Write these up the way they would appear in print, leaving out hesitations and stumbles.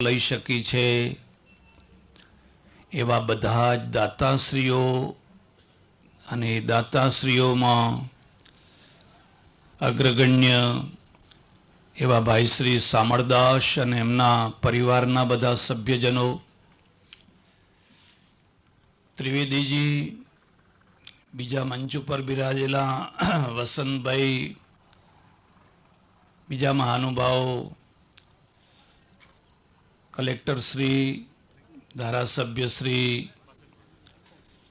લઈ શકી છે એવા બધા જ દાતાશ્રીઓ અને દાતાશ્રીઓમાં અગ્રગણ્ય એવા ભાઈ શ્રી સામળદાસ અને એમના પરિવારના બધા સભ્યજનો, ત્રિવેદીજી, બીજા મંચ ઉપર બિરાજેલા વસંતભાઈ, બીજા મહાનુભાવો, કલેક્ટર શ્રી, ધારાસભ્ય શ્રી,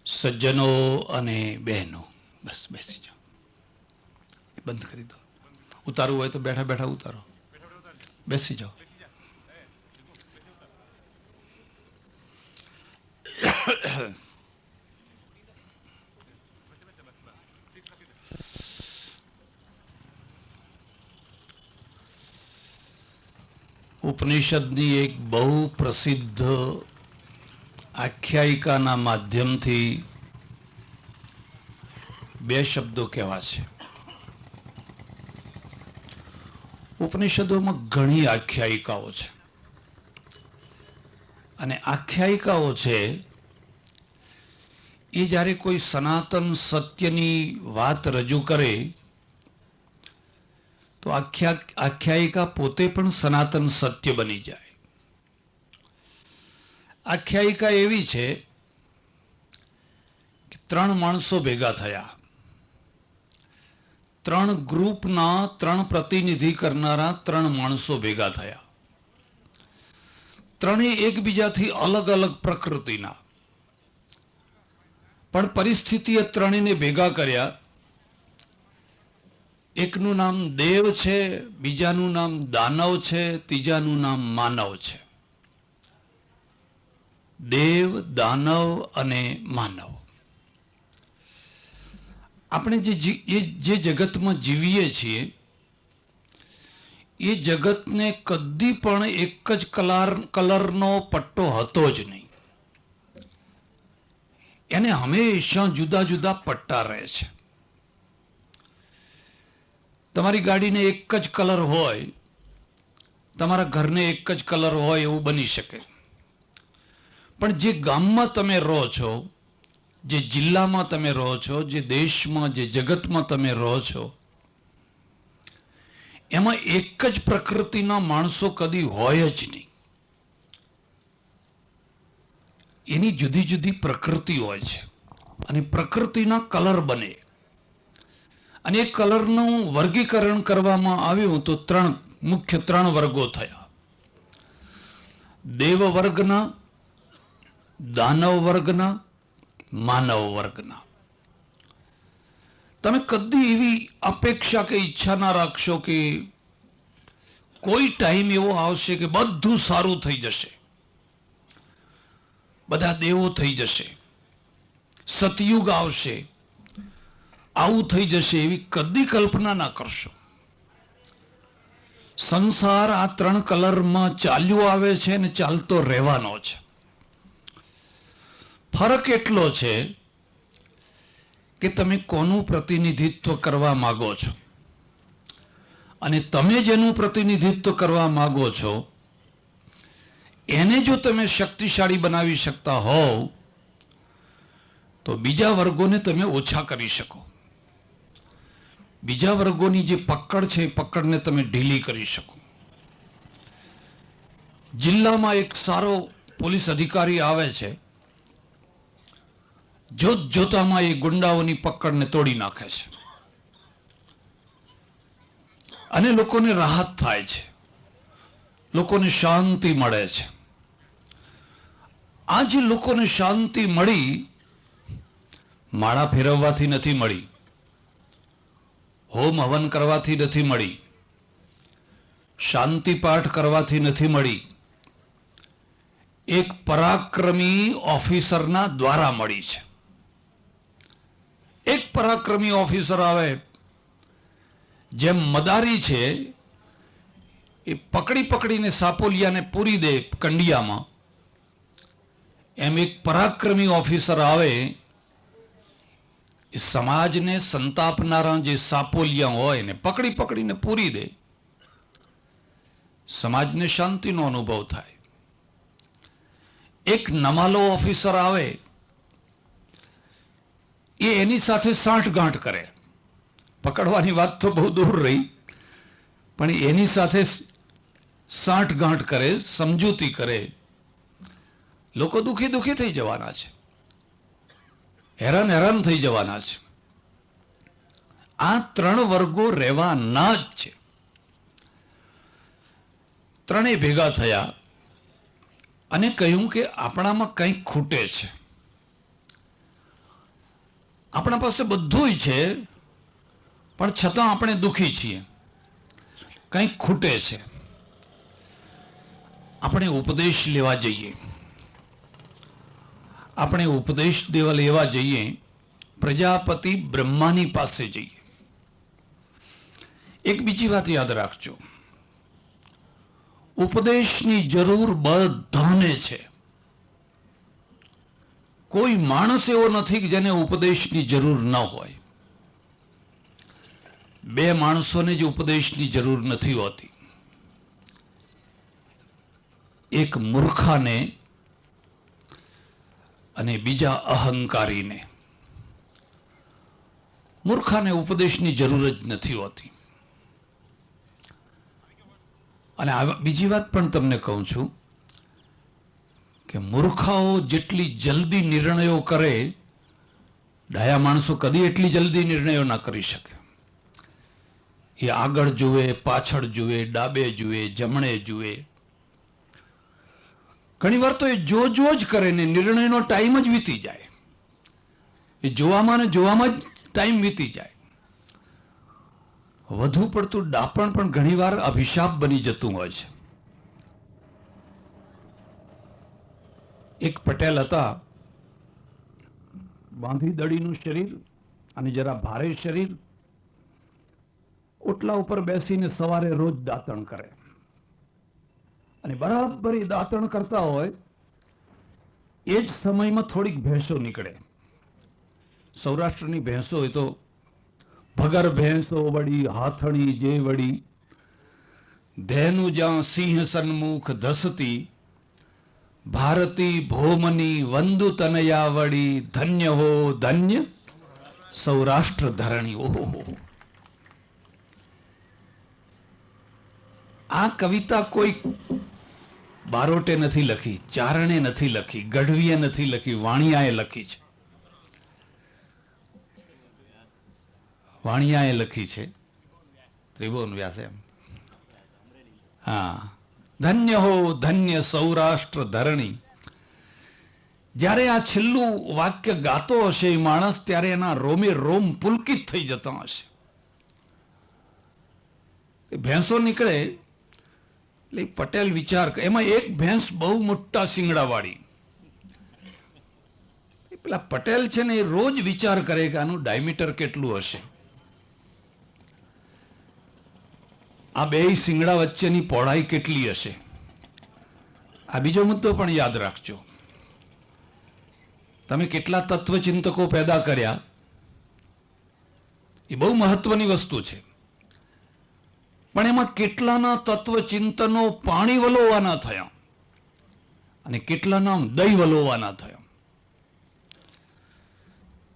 સજ્જનો અને બહેનો, બસ બેસી જાઓ. બંધ કરી દો. ઉતારવું હોય તો બેઠા બેઠા ઉતારો. બેસી જાઓ. ઉપનિષદની એક બહુ પ્રસિદ્ધ આખ્યાયિકાના માધ્યમથી બે શબ્દો કહેવા છે. ઉપનિષદોમાં ઘણી આખ્યાયિકાઓ છે અને આખ્યાયિકાઓ છે એ જ્યારે કોઈ સનાતન સત્યની વાત રજૂ કરે તો આખ્યાયિકા પોતે પણ સનાતન સત્ય બની જાય. આખ્યાયિકા એવી છે કે 3 માણસો ભેગા થયા, 3 ગ્રુપના 3 પ્રતિનિધિ કરનારા 3 માણસો ભેગા થયા. ત્રણેય એકબીજાથી અલગ અલગ પ્રકૃતિના, પણ પરિસ્થિતિએ ત્રણેયને ભેગા કર્યા. એકનું નામ દેવ છે, બીજાનું નામ દાનવ છે, ત્રીજાનું નામ માનવ છે. દેવ, દાનવ અને માનવ. આપણે જે જગતમાં જીવીએ છીએ એ જગતને કદી પણ એક જ કલરનો પટ્ટો હતો જ નહીં. એને હંમેશા જુદા જુદા પટ્ટા રહે છે. તમારી ગાડીને એક જ કલર હોય, તમારા ઘરને એક જ કલર હોય એવું બની શકે, પણ જે ગામમાં તમે રહો છો, જે જિલ્લામાં તમે રહો છો, જે દેશમાં, જે જગતમાં તમે રહો છો, એમાં એક જ પ્રકૃતિના માણસો કદી હોય જ નહીં. એની જુદી જુદી પ્રકૃતિ હોય છે અને પ્રકૃતિના કલર બને. અને એ કલરનું વર્ગીકરણ કરવામાં આવ્યું તો મુખ્ય 3 વર્ગો થયા: દેવ વર્ગના, દાનવ વર્ગના, માનવ વર્ગના. તમે કદી એવી અપેક્ષા કે ઈચ્છા ના રાખશો કે કોઈ ટાઈમ એવો આવશે કે બધું સારું થઈ જશે, બધા દેવો થઈ જશે, સતયુગ આવશે, આવું થઈ જશે, એવી કદી કલ્પના ના કરશો. સંસાર આ 3 કલરમાં ચાલ્યો આવે છે અને ચાલતો રહેવાનો છે. ફરક એટલો છે કે તમે કોનું પ્રતિનિધિત્વ કરવા માગો છો, અને તમે જેનું પ્રતિનિધિત્વ કરવા માગો છો એને જો તમે શક્તિશાળી બનાવી શકતા હોવ તો બીજા વર્ગોને તમે ઓછા કરી શકો. બીજા વર્ગોની જે પકડ છે એ પકડને તમે ઢીલી કરી શકો. જિલ્લામાં એક સારો પોલીસ અધિકારી આવે છે, જોતામાં એ ગુંડાઓની પકડને તોડી નાખે છે અને લોકોને રાહત થાય છે, લોકોને શાંતિ મળે છે. આ જે લોકોને શાંતિ મળી, માળા ફેરવવાથી નથી મળી, હોમ હવન કરવાથી નથી મળી, શાંતિ પાઠ કરવાથી નથી મળી, એક પરાક્રમી ઓફિસરના દ્વારા મળી છે. એક પરાક્રમી ઓફિસર આવે, જેમ મદારી છે એ પકડીને સાપોલિયાને પૂરી દે કંડિયામાં, એમ એક પરાક્રમી ઓફિસર આવે એ સમાજને સંતાપનારા જે સાપોલિયા હોય ને પકડીને પૂરી દે. સમાજને શાંતિનો અનુભવ થાય. એક નમાલો ઓફિસર આવે એ એની સાથે સાંઠગાંઠ કરે. પકડવાની વાત તો બહુ દૂર રહી, પણ એની સાથે સાંઠગાંઠ કરે, સમજૂતી કરે. લોકો દુઃખી દુઃખી થઈ જવાના છે, હેરાન હેરાન થઈ જવાના છે. આ ત્રણ વર્ગો રહેવાના જ છે. ત્રણેય ભેગા થયા અને કહ્યું કે આપણામાં કંઈક ખૂટે છે. આપણા પાસે બધું છે, પણ છતાં આપણે દુઃખી છીએ, કંઈક ખૂટે છે. આપણે ઉપદેશ લેવા જઈએ. આપણે ઉપદેશ લેવા જઈએ, પ્રજાપતિ બ્રહ્માની પાસે જઈએ. એક બીજી વાત યાદ રાખજો, ઉપદેશની જરૂર બધાને છે. કોઈ માણસ એવો નથી કે જેને ઉપદેશની જરૂર ન હોય. બે માણસોને જ ઉપદેશની જરૂર નથી હોતી, એક મૂર્ખાને અને બીજા અહંકારીને. મૂર્ખાને ઉપદેશની જરૂર જ નથી હોતી. અને બીજી વાત પણ તમને કહું છું કે મૂર્ખાઓ જેટલી જલ્દી નિર્ણયો કરે, ડાયા માણસો કદી એટલી જલ્દી નિર્ણયો ના કરી શકે. એ આગળ જુએ, પાછળ જુએ, ડાબે જુએ, જમણે જુએ. ઘણી વાર તો એ જો જ કરે ને નિર્ણયનો ટાઈમ જ વીતી જાય. એ જોવામાં ને જોવામાં જ ટાઈમ વીતી જાય. વધુ પડતું ડાપણ પણ ઘણીવાર અભિશાપ બની જતું હોય છે. એક પટેલ હતા, બાંધી દડીનું શરીર અને જરા ભારે શરીર. ઓટલા ઉપર બેસીને સવારે રોજ દાંતણ કરે અને બરાબર એ દાંતણ કરતા હોય એ જ સમયમાં થોડીક ભેંસો નીકળે. સૌરાષ્ટ્રની ભેંસો હોય તો ભગર ભેંસો વળી, હાથણી જે વળી, ધેનું જ્યાં સિંહ સન્મુખ ધસતી, ભારતી ભોમની વંદુ તનયા વળી, ધન્ય હો ધન્ય સૌરાષ્ટ્ર ધરણી. ઓહો, આ કવિતા કોઈ બારોટે નથી લખી, ચારણે નથી લખી, ગઢવીએ નથી લખી, વાણિયાએ લખી છે. વાણિયાએ લખી છે, ત્રિભુવન વ્યાસે. હા, ધન્ય હો ધન્ય સૌરાષ્ટ્ર ધરણી. જ્યારે આ છેલ્લું વાક્ય ગાતો હશે એ માણસ, ત્યારે એના રોમે રોમ પુલકિત થઈ જતા હશે. ભેંસો નીકળે એટલે પટેલ વિચાર, એમાં એક ભેંસ બહુ મોટા શિંગડાવાળી. પેલા પટેલ છે ને એ રોજ વિચાર કરે કે આનું ડાયમીટર કેટલું હશે, આ બે શિંગડા વચ્ચેની પહોળાઈ કેટલી હશે. આ બીજો મુદ્દો પણ યાદ રાખજો. તમે કેટલા તત્વચિંતકો પેદા કર્યા, એ બહુ મહત્વની વસ્તુ છે. પણ એમાં કેટલાના તત્વચિંતનો પાણી વલોવાના થયા અને કેટલાના દહીં વલોવાના થયા.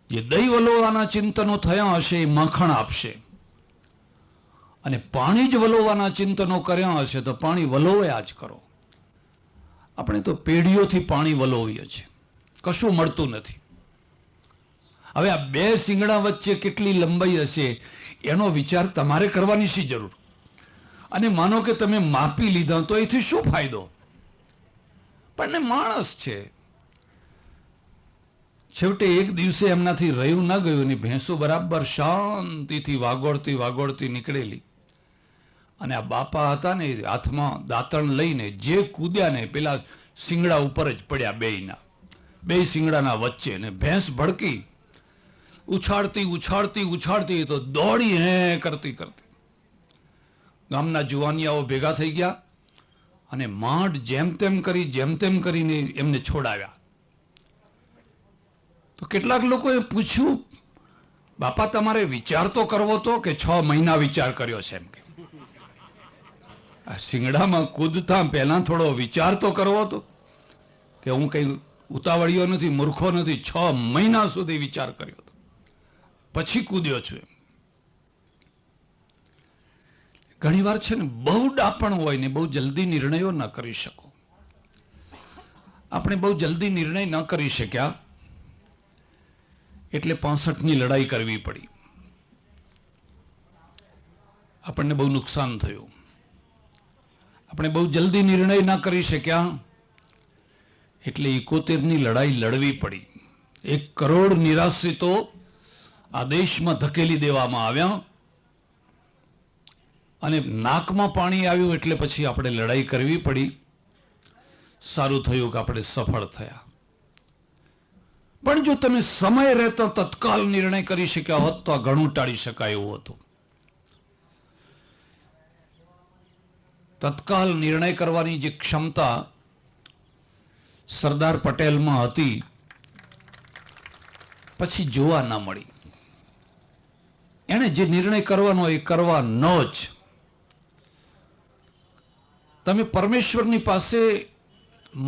જે દહીં વલોવાના ચિંતનો થયા હશે એ માખણ આપશે, અને પાણી જ વલોવાના ચિંતનો કર્યા હશે તો પાણી વલોવ્યા જ કરો. આપણે તો પેઢીઓથી પાણી વલોવીએ છીએ, કશું મળતું નથી. હવે આ બે શિંગડા વચ્ચે કેટલી લંબાઈ હશે એનો વિચાર તમારે કરવાની શી જરૂર? અને માનો કે તમે માપી લીધા તો એથી શું ફાયદો? પણ માણસ છે, છેવટે એક દિવસે એમનાથી રહ્યું ન ગયું ને ભેંસો બરાબર શાંતિથી વાગોળતી વાગોળતી નીકળેલી. અને આ બાપા હતા ને હાથમાં દાંતણ લઈને જે કૂદ્યા ને પેલા શિંગડા ઉપર જ પડ્યા, બે શિંગડાના વચ્ચે. ને ભેંસ ભડકી, ઉછાળતી ઉછાળતી ઉછાળતી તો દોડી હે કરતી કરતી. ગામના જુવાનિયાઓ ભેગા થઈ ગયા અને માંડ જેમ તેમ કરીને એમને છોડાવ્યા. તો કેટલાક લોકોએ પૂછ્યું, બાપા તમારે વિચાર તો કરવો તો કે 6 મહિના વિચાર કર્યો છે? એમ કે આ શિંગડામાં કૂદતા પહેલા થોડો વિચાર તો કરવો તો. કે હું કંઈ ઉતાવળિયો નથી, મૂર્ખો નથી. 6 મહિના સુધી વિચાર કર્યો હતો, પછી કૂદ્યો છું. એમ ઘણી વાર છે ને, બહુ ડાપણ હોય ને બહુ જલ્દી નિર્ણયો ન કરી શકો. આપણે બહુ જલ્દી નિર્ણય ન કરી શક્યા એટલે 65ની લડાઈ કરવી પડી. આપણને બહુ નુકસાન થયું. આપણે બહુ જલ્દી નિર્ણય ન કરી શક્યા એટલે 71ની લડાઈ લડવી પડી. 1 કરોડ નિરાશ્રિતો આ દેશમાં ધકેલી દેવામાં આવ્યા અને નાકમાં પાણી આવ્યું એટલે પછી આપણે લડાઈ કરવી પડી. સારું થયું કે આપણે સફળ થયા. પણ જો તમે સમય રહેતા તત્કાલ નિર્ણય કરી શક્યા હોત તો આ ઘણું ટાળી શકાય એવું હતું. તત્કાલ નિર્ણય કરવાની જે ક્ષમતા સરદાર પટેલમાં હતી, પછી જોવા ના મળી. એણે જે નિર્ણય કરવાનો એ કરવાનો જ. તમે પરમેશ્વરની પાસે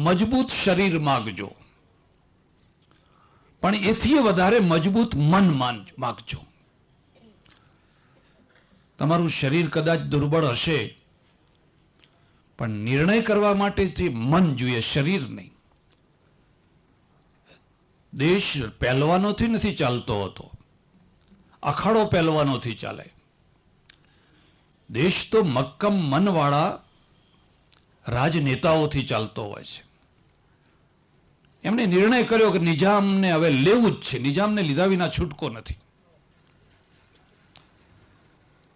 મજબૂત શરીર માગજો, પણ એથી વધારે મજબૂત મન માગજો. તમારું શરીર કદાચ દુર્બળ હશે, પણ નિર્ણય કરવા માટે તે મન જોઈએ, શરીર નહીં. દેશ પહેલવાનોથી નથી ચાલતો હતો, અખાડો પહેલવાનોથી ચાલે. દેશ તો મક્કમ મનવાળા રાજનેતાઓથી ચાલતો હોય છે. એમણે નિર્ણય કર્યો કે નિજામને હવે લેવું જ છે. નિજામને લીધા વિના છૂટકો નથી.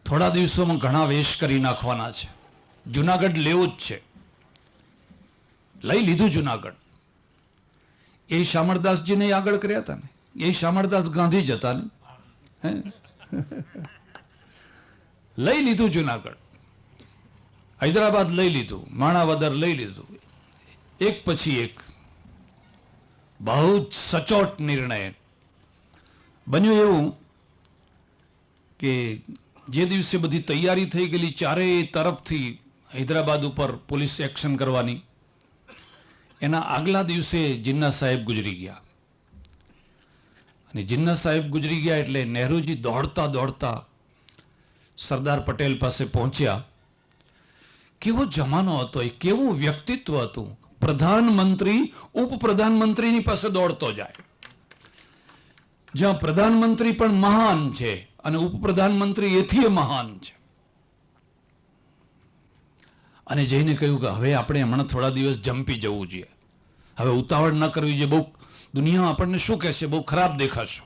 થોડા દિવસોમાં ઘણા વેશ કરી નાખવાના છે. જુનાગઢ લેવું જ છે. લઈ લીધું જુનાગઢ. એ શામળદાસજીને આગળ કર્યા હતા ને. એ શામળદાસ ગાંધી જ હતા ને. લઈ લીધું જુનાગઢ. હૈદરાબાદ લઈ લીધું, માણાવદર લઈ લીધું. એક પછી એક બહુ જ સચોટ નિર્ણય. બન્યું એવું કે જે દિવસે બધી તૈયારી થઈ ગયેલી ચારેય તરફથી હૈદરાબાદ ઉપર પોલીસ એક્શન કરવાની, એના આગલા દિવસે જિન્ના સાહેબ ગુજરી ગયા. અને જિન્ના સાહેબ ગુજરી ગયા એટલે નહેરુજી દોડતા દોડતા સરદાર પટેલ પાસે પહોંચ્યા. કેવો જમાનો હતો, એ કેવું વ્યક્તિત્વ હતું. પ્રધાનમંત્રી ઉપપ્રધાનમંત્રીની પાસે દોડતો જાય. જ્યાં પ્રધાનમંત્રી પણ મહાન છે અને ઉપપ્રધાનમંત્રી એથી મહાન છે. અને જઈને કહ્યું કે હવે આપણે હમણાં થોડા દિવસ જંપી જવું જોઈએ, હવે ઉતાવળ ન કરવી જોઈએ. બહુ દુનિયા આપણને શું કહેશે, બહુ ખરાબ દેખાશો.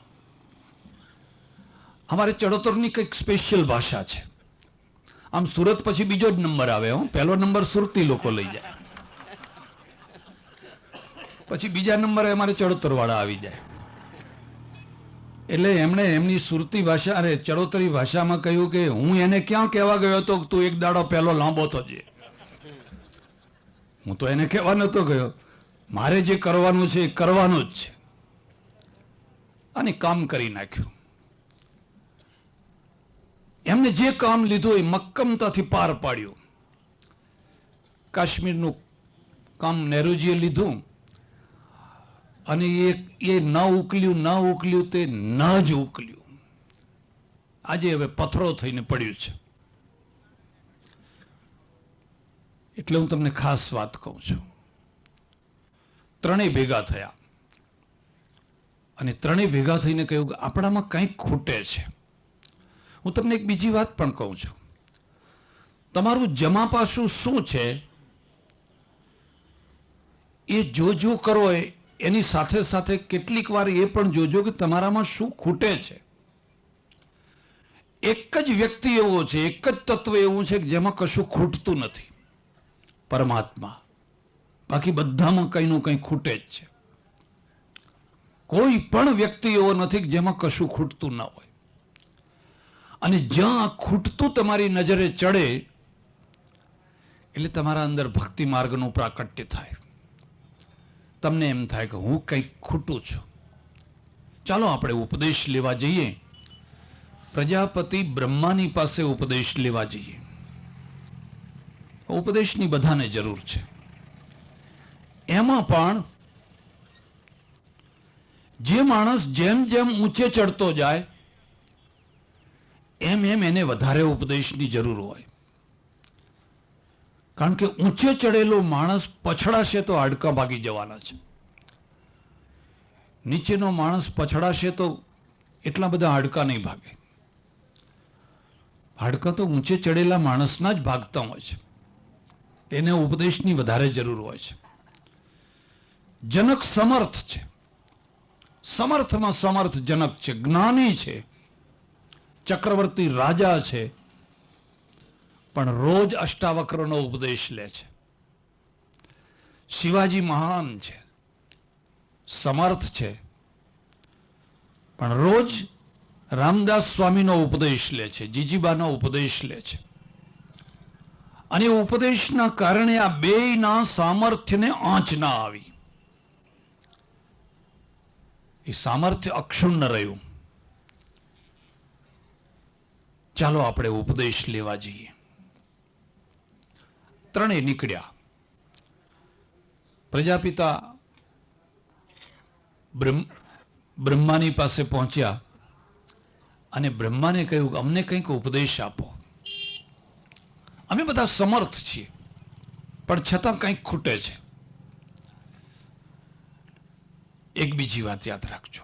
અમારે ચડોતરની કંઈક સ્પેશિયલ ભાષા છે. આમ સુરત પછી બીજો જ નંબર આવે. પહેલો નંબર સુરતી લોકો લઈ જાય, પછી બીજા નંબરે અમારે ચડોતર વાળા આવી જાય. એટલે એમણે એમની સુરતી ભાષા અને ચડોતરી ભાષામાં કહ્યું કે હું એને ક્યાં કહેવા ગયો હતો તું એક દાડો પહેલો લાંબો થજે. હું તો એને કહેવા નતો ગયો, મારે જે કરવાનું છે એ કરવાનું જ છે. અને કામ કરી નાખ્યું. એમને જે કામ લીધું એ મક્કમતાથી પાર પાડ્યું. કાશ્મીરનું કામ નહેરુજીએ લીધું અને એ ન ઉકલ્યું તે ન જ ઉકલ્યું. આજે હવે પથ્થરો થઈને પડ્યું છે. એટલે હું તમને ખાસ વાત કહું છું. ત્રણેય ભેગા થયા અને ત્રણેય ભેગા થઈને કહ્યું કે આપણામાં કંઈક ખૂટે છે. હું તમને એક બીજી વાત પણ કહું છું. તમારું જમા પાસું શું છે એ જો કરો, એની સાથે સાથે કેટલીક વાર એ પણ જોજો કે તમારામાં શું ખૂટે છે. એક જ વ્યક્તિ એવો છે, એક જ તત્વ એવું છે કે જેમાં કશું ખૂટતું નથી, પરમાત્મા. બાકી બધામાં કંઈનું કંઈ ખૂટે જ છે. કોઈ પણ વ્યક્તિ એવો નથી કે જેમાં કશું ખૂટતું ના હોય. અને જ્યાં ખૂટતું તમારી નજરે ચડે એટલે તમારા અંદર ભક્તિ માર્ગનું પ્રાકટ્ય થાય. તમને એમ થાય કે હું કંઈક ખૂટું છું. ચાલો આપણે ઉપદેશ લેવા જઈએ. પ્રજાપતિ બ્રહ્માની પાસે ઉપદેશ લેવા જઈએ. ઉપદેશની બધાને જરૂર છે. એમાં પણ જે માણસ જેમ જેમ ઊંચે ચડતો જાય એમ એમ એને વધારે ઉપદેશની જરૂર હોય. કારણ કે ઊંચે ચડેલો માણસ પછડાશે તો હાડકાં ભાગી જવાના છે. નીચેનો માણસ પછડાશે તો એટલા બધા હાડકાં નહીં ભાગે. હાડકાં તો ઊંચે ચડેલા માણસના જ ભાગતા હોય છે. એને ઉપદેશની વધારે જરૂર હોય છે. જનક સમર્થ છે, સમર્થમાં સમર્થ જનક છે, જ્ઞાની છે, ચક્રવર્તી રાજા છે, પણ રોજ અષ્ટાવક્રનો ઉપદેશ લે છે. શિવાજી મહાન છે, સમર્થ છે, પણ રોજ રામદાસ સ્વામીનો ઉપદેશ લે છે, જીજીબાનો ઉપદેશ લે છે. અને ઉપદેશના કારણે આ બેયના સામર્થ્યને આંચ ના આવી. એ સામર્થ્ય અક્ષુણ્ણ રહ્યું. ચાલો આપણે ઉપદેશ લેવા જઈએ. ત્રણેય નીકળ્યા. પ્રજાપિતા બ્રહ્માની પાસે પહોંચ્યા અને બ્રહ્માને કહ્યું કે અમને કંઈક ઉપદેશ આપો. અમે બધા સમર્થ છીએ, પણ છતાં કંઈક ખૂટે છે. એક બીજી વાત યાદ રાખજો,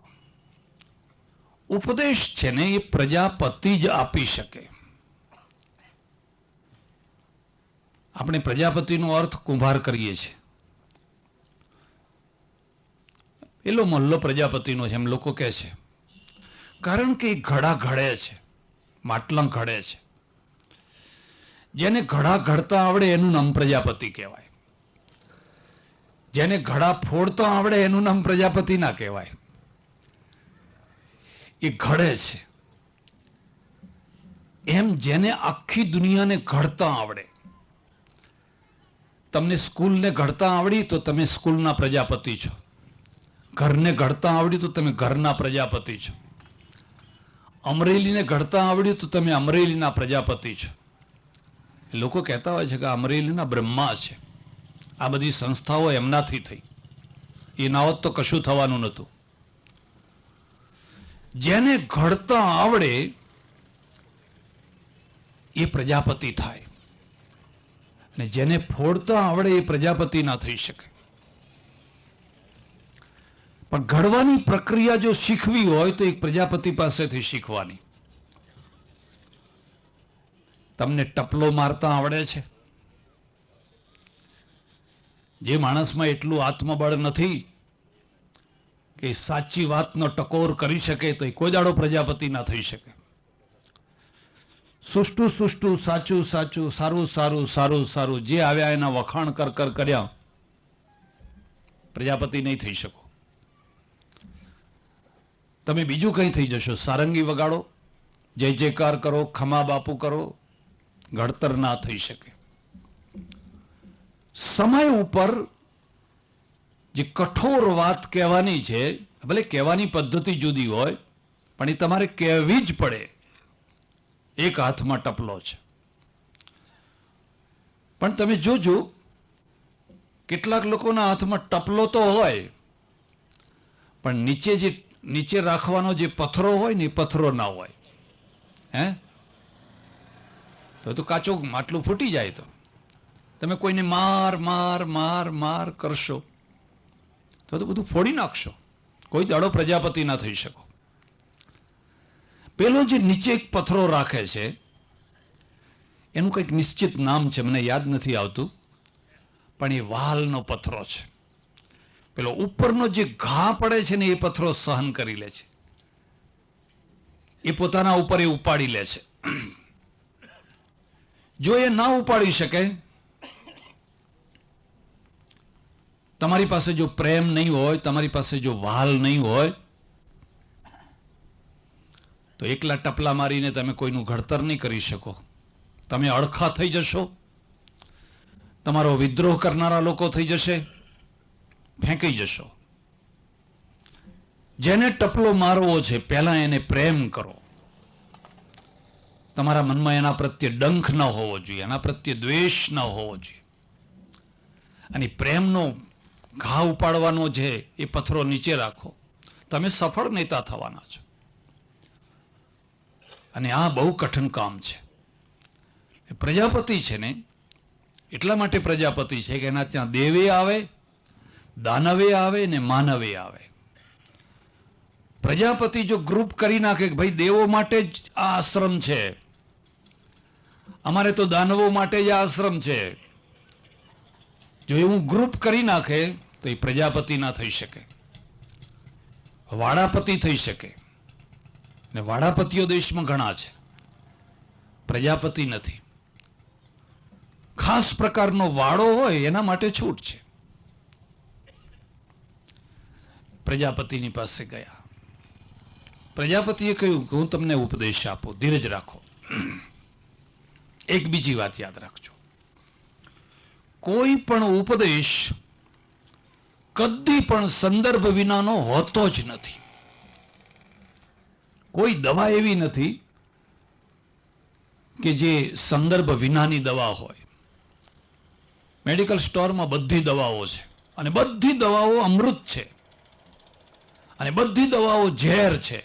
ઉપદેશ છે ને એ પ્રજાપતિ જ આપી શકે. આપણે પ્રજાપતિનો અર્થ કુંભાર કરીએ છીએ. પેલો મલ્લો પ્રજાપતિનો છે એમ લોકો કહે છે, કારણ કે એ ઘડા ઘડે છે, માટલા ઘડે છે. જેને ઘડા ઘડતા આવડે એનું નામ પ્રજાપતિ કહેવાય. જેને ઘડા ફોડતા આવડે એનું નામ પ્રજાપતિ ના કહેવાય. એ ઘડે છે. એમ જેને આખી દુનિયાને ઘડતા આવડે, તમને સ્કૂલને ઘડતા આવડી તો તમે સ્કૂલના પ્રજાપતિ છો. ઘરને ઘડતા આવડ્યું તો તમે ઘરના પ્રજાપતિ છો. અમરેલીને ઘડતા આવડ્યું તો તમે અમરેલીના પ્રજાપતિ છો. લોકો કહેતા હોય છે કે અમરેલીના બ્રહ્મા છે. આ બધી સંસ્થાઓ એમનાથી થઈ. એ ના હોત તો કશું થવાનું નહોતું. જેને ઘડતા આવડે એ પ્રજાપતિ થાય, અને જેને ફોડતા આવડે એ પ્રજાપતિ ના થઈ શકે. પણ ઘડવાની પ્રક્રિયા જો શીખવી હોય તો એક પ્રજાપતિ પાસેથી શીખવાની. તમને ટપલો મારતા આવડે છે? જે માણસમાં એટલું આત્મબળ નથી કે સાચી વાતનો ટકોર કરી શકે તો એ કોઈ દાડો પ્રજાપતિ ના થઈ શકે. સુષ્ટું સુષ્ટું, સાચું સાચું, સારું સારું, સારું સારું, જે આવ્યા એના વખાણ કર કર કર્યા, પ્રજાપતિ નહીં થઈ શકો. તમે બીજું કંઈ થઈ જશો. સારંગી વગાડો, જય જયકાર કરો, ખમા બાપુ કરો, ઘડતર ના થઈ શકે. સમય ઉપર જે કઠોર વાત કહેવાની છે, ભલે કહેવાની પદ્ધતિ જુદી હોય, પણ એ તમારે કહેવી જ પડે. એક હાથમાં ટપલો છે. પણ તમે જોજો, કેટલાક લોકોના હાથમાં ટપલો તો હોય, પણ નીચે રાખવાનો જે પથ્થરો હોય ને એ પથ્થરો ના હોય. તો કાચો માટલું ફૂટી જાય. તો તમે કોઈને માર માર માર માર કરશો તો બધું ફોડી નાખશો. કોઈ દાડો પ્રજાપતિ ના થઈ શકો. પેલો જે નીચે એક પથ્થરો રાખે છે એનું કંઈક નિશ્ચિત નામ છે, મને યાદ નથી આવતું, પણ એ વાલનો પથ્થરો છે. પેલો ઉપરનો જે ઘા પડે છે ને એ પથ્થરો સહન કરી લે છે. એ પોતાના ઉપર એ ઉપાડી લે છે. જો એ ના ઉપાડી શકે, તમારી પાસે જો પ્રેમ નહીં હોય, તમારી પાસે જો વાલ નહીં હોય, તો એકલા ટપલા મારીને તમે કોઈનું ઘડતર નહીં કરી શકો. તમે અળખા થઈ જશો, તમારો વિદ્રોહ કરનારા લોકો થઈ જશે, ફેંકી જશો. જેને ટપલો મારવો છે પહેલા એને પ્રેમ કરો. તમારા મનમાં એના પ્રત્યે ડંખ ન હોવો જોઈએ, એના પ્રત્યે દ્વેષ ન હોવો જોઈએ. અને પ્રેમનો ઘા ઉપાડવાનો છે એ પથ્થરો નીચે રાખો. તમે સફળ નેતા થવાના છો. અને આ બહુ કઠિન કામ છે. પ્રજાપતિ છે ને એટલા માટે પ્રજાપતિ છે કે એના ત્યાં દેવે આવે, દાનવે આવે ને માનવે આવે. પ્રજાપતિ જો ગ્રુપ કરી નાખે કે ભાઈ દેવો માટે જ આ આશ્રમ છે, અમારે તો દાનવો માટે જ આ આશ્રમ છે, જો એવું ગ્રુપ કરી નાખે તો એ પ્રજાપતિ ના થઈ શકે, વાડાપતિ થઈ શકે. અને વાડાપતિઓ દેશમાં ઘણા છે, પ્રજાપતિ નથી. ખાસ પ્રકારનો વાડો હોય એના માટે છૂટ છે. પ્રજાપતિની પાસે ગયા. પ્રજાપતિએ કહ્યું કે હું તમને ઉપદેશ આપું, ધીરજ રાખો. એક બીજી વાત યાદ રાખજો, કોઈ પણ ઉપદેશ કદી પણ સંદર્ભ વિનાનો હોતો જ નથી. કોઈ દવા એવી નથી કે જે સંદર્ભ વિનાની દવા હોય. મેડિકલ સ્ટોરમાં બધી દવાઓ છે અને બધી દવાઓ અમૃત છે અને બધી દવાઓ ઝેર છે.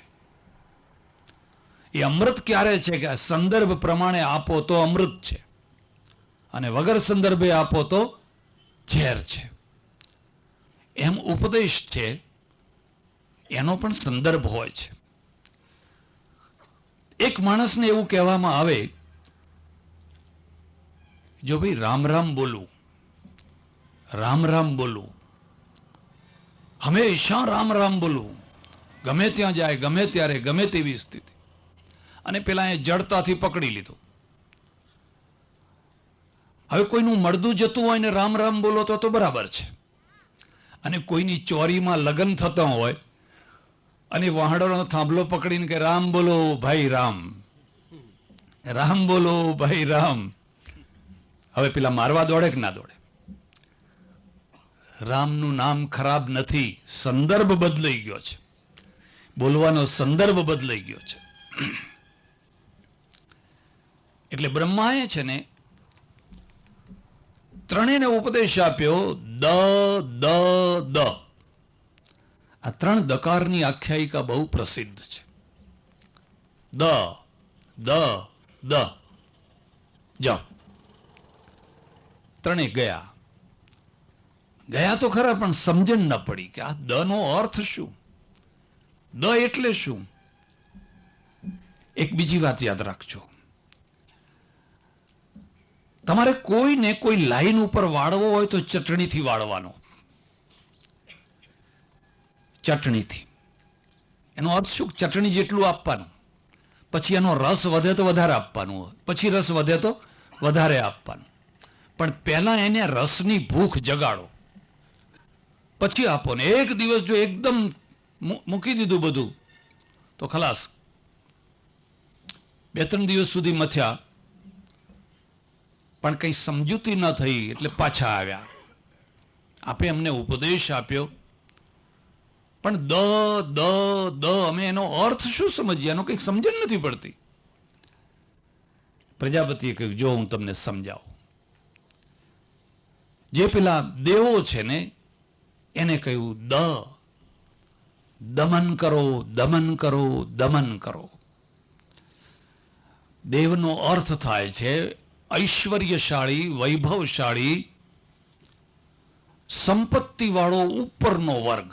એ અમૃત ક્યારે છે કે સંદર્ભ પ્રમાણે આપો તો અમૃત છે અને વગર સંદર્ભે આપો તો ઝેર છે. એમ ઉપદેશ છે, એનો પણ સંદર્ભ હોય છે. એક માણસને એવું કહેવામાં આવે, જો ભાઈ રામ રામ બોલવું, રામ રામ બોલવું, હંમેશા રામ રામ બોલવું, ગમે ત્યાં જાય, ગમે ત્યારે, ગમે તેવી સ્થિતિ. અને પેલા એ જડતાથી પકડી લીધું. હવે કોઈનું મળદું જતું હોય ને રામ રામ બોલો તો બરાબર છે. અને કોઈની ચોરીમાં લગ્ન થતા હોય અને વાહડોનો થાંભલો પકડીને કે રામ બોલો ભાઈ રામ, રામ બોલો ભાઈ રામ. હવે પેલા મારવા દોડે કે ના દોડે? રામનું નામ ખરાબ નથી, સંદર્ભ બદલાઈ ગયો છે, બોલવાનો સંદર્ભ બદલાઈ ગયો છે. એટલે બ્રહ્માએ છે ને ત્રણેયને ઉપદેશ આપ્યો. દ દ દ, આ ત્રણ દકારની આખ્યાયિકા બહુ પ્રસિદ્ધ છે. દ દ દ, જાઓ. ત્રણે ગયા. ગયા તો ખરા, પણ સમજણ ન પડી કે આ દ નો અર્થ શું, દ એટલે શું. એક બીજી વાત યાદ રાખજો, તમારે કોઈને કોઈ લાઈન ઉપર વાળવો હોય તો ચટણીથી વાળવાનો. ચટણીથી. એનો અર્થ શું? ચટણી જેટલું આપવાનું, પછી એનો રસ વધે તો વધારે આપવાનું, પછી રસ વધે તો વધારે આપવાનું. પણ પહેલા એને રસની ભૂખ જગાડો, પછી આપો. ને એક દિવસ જો એકદમ મૂકી દીધું બધું તો ખલાસ. 2-3 દિવસ સુધી મથ્યા પણ કંઈ સમજૂતી ન થઈ એટલે પાછા આવ્યા. આપે અમને ઉપદેશ આપ્યો, પણ દ દ દ, અમે એનો અર્થ શું સમજીએ, એનો કંઈક સમજણ નથી પડતી. પ્રજાપતિએ કહ્યું, જો હું તમને સમજાવું. જે પેલા દેવો છે ને એને કહ્યું દ, દમન કરો, દમન કરો, દમન કરો. દેવનો અર્થ થાય છે ઐશ્વર્યશાળી, વૈભવશાળી, સંપત્તિવાળો ઉપરનો વર્ગ,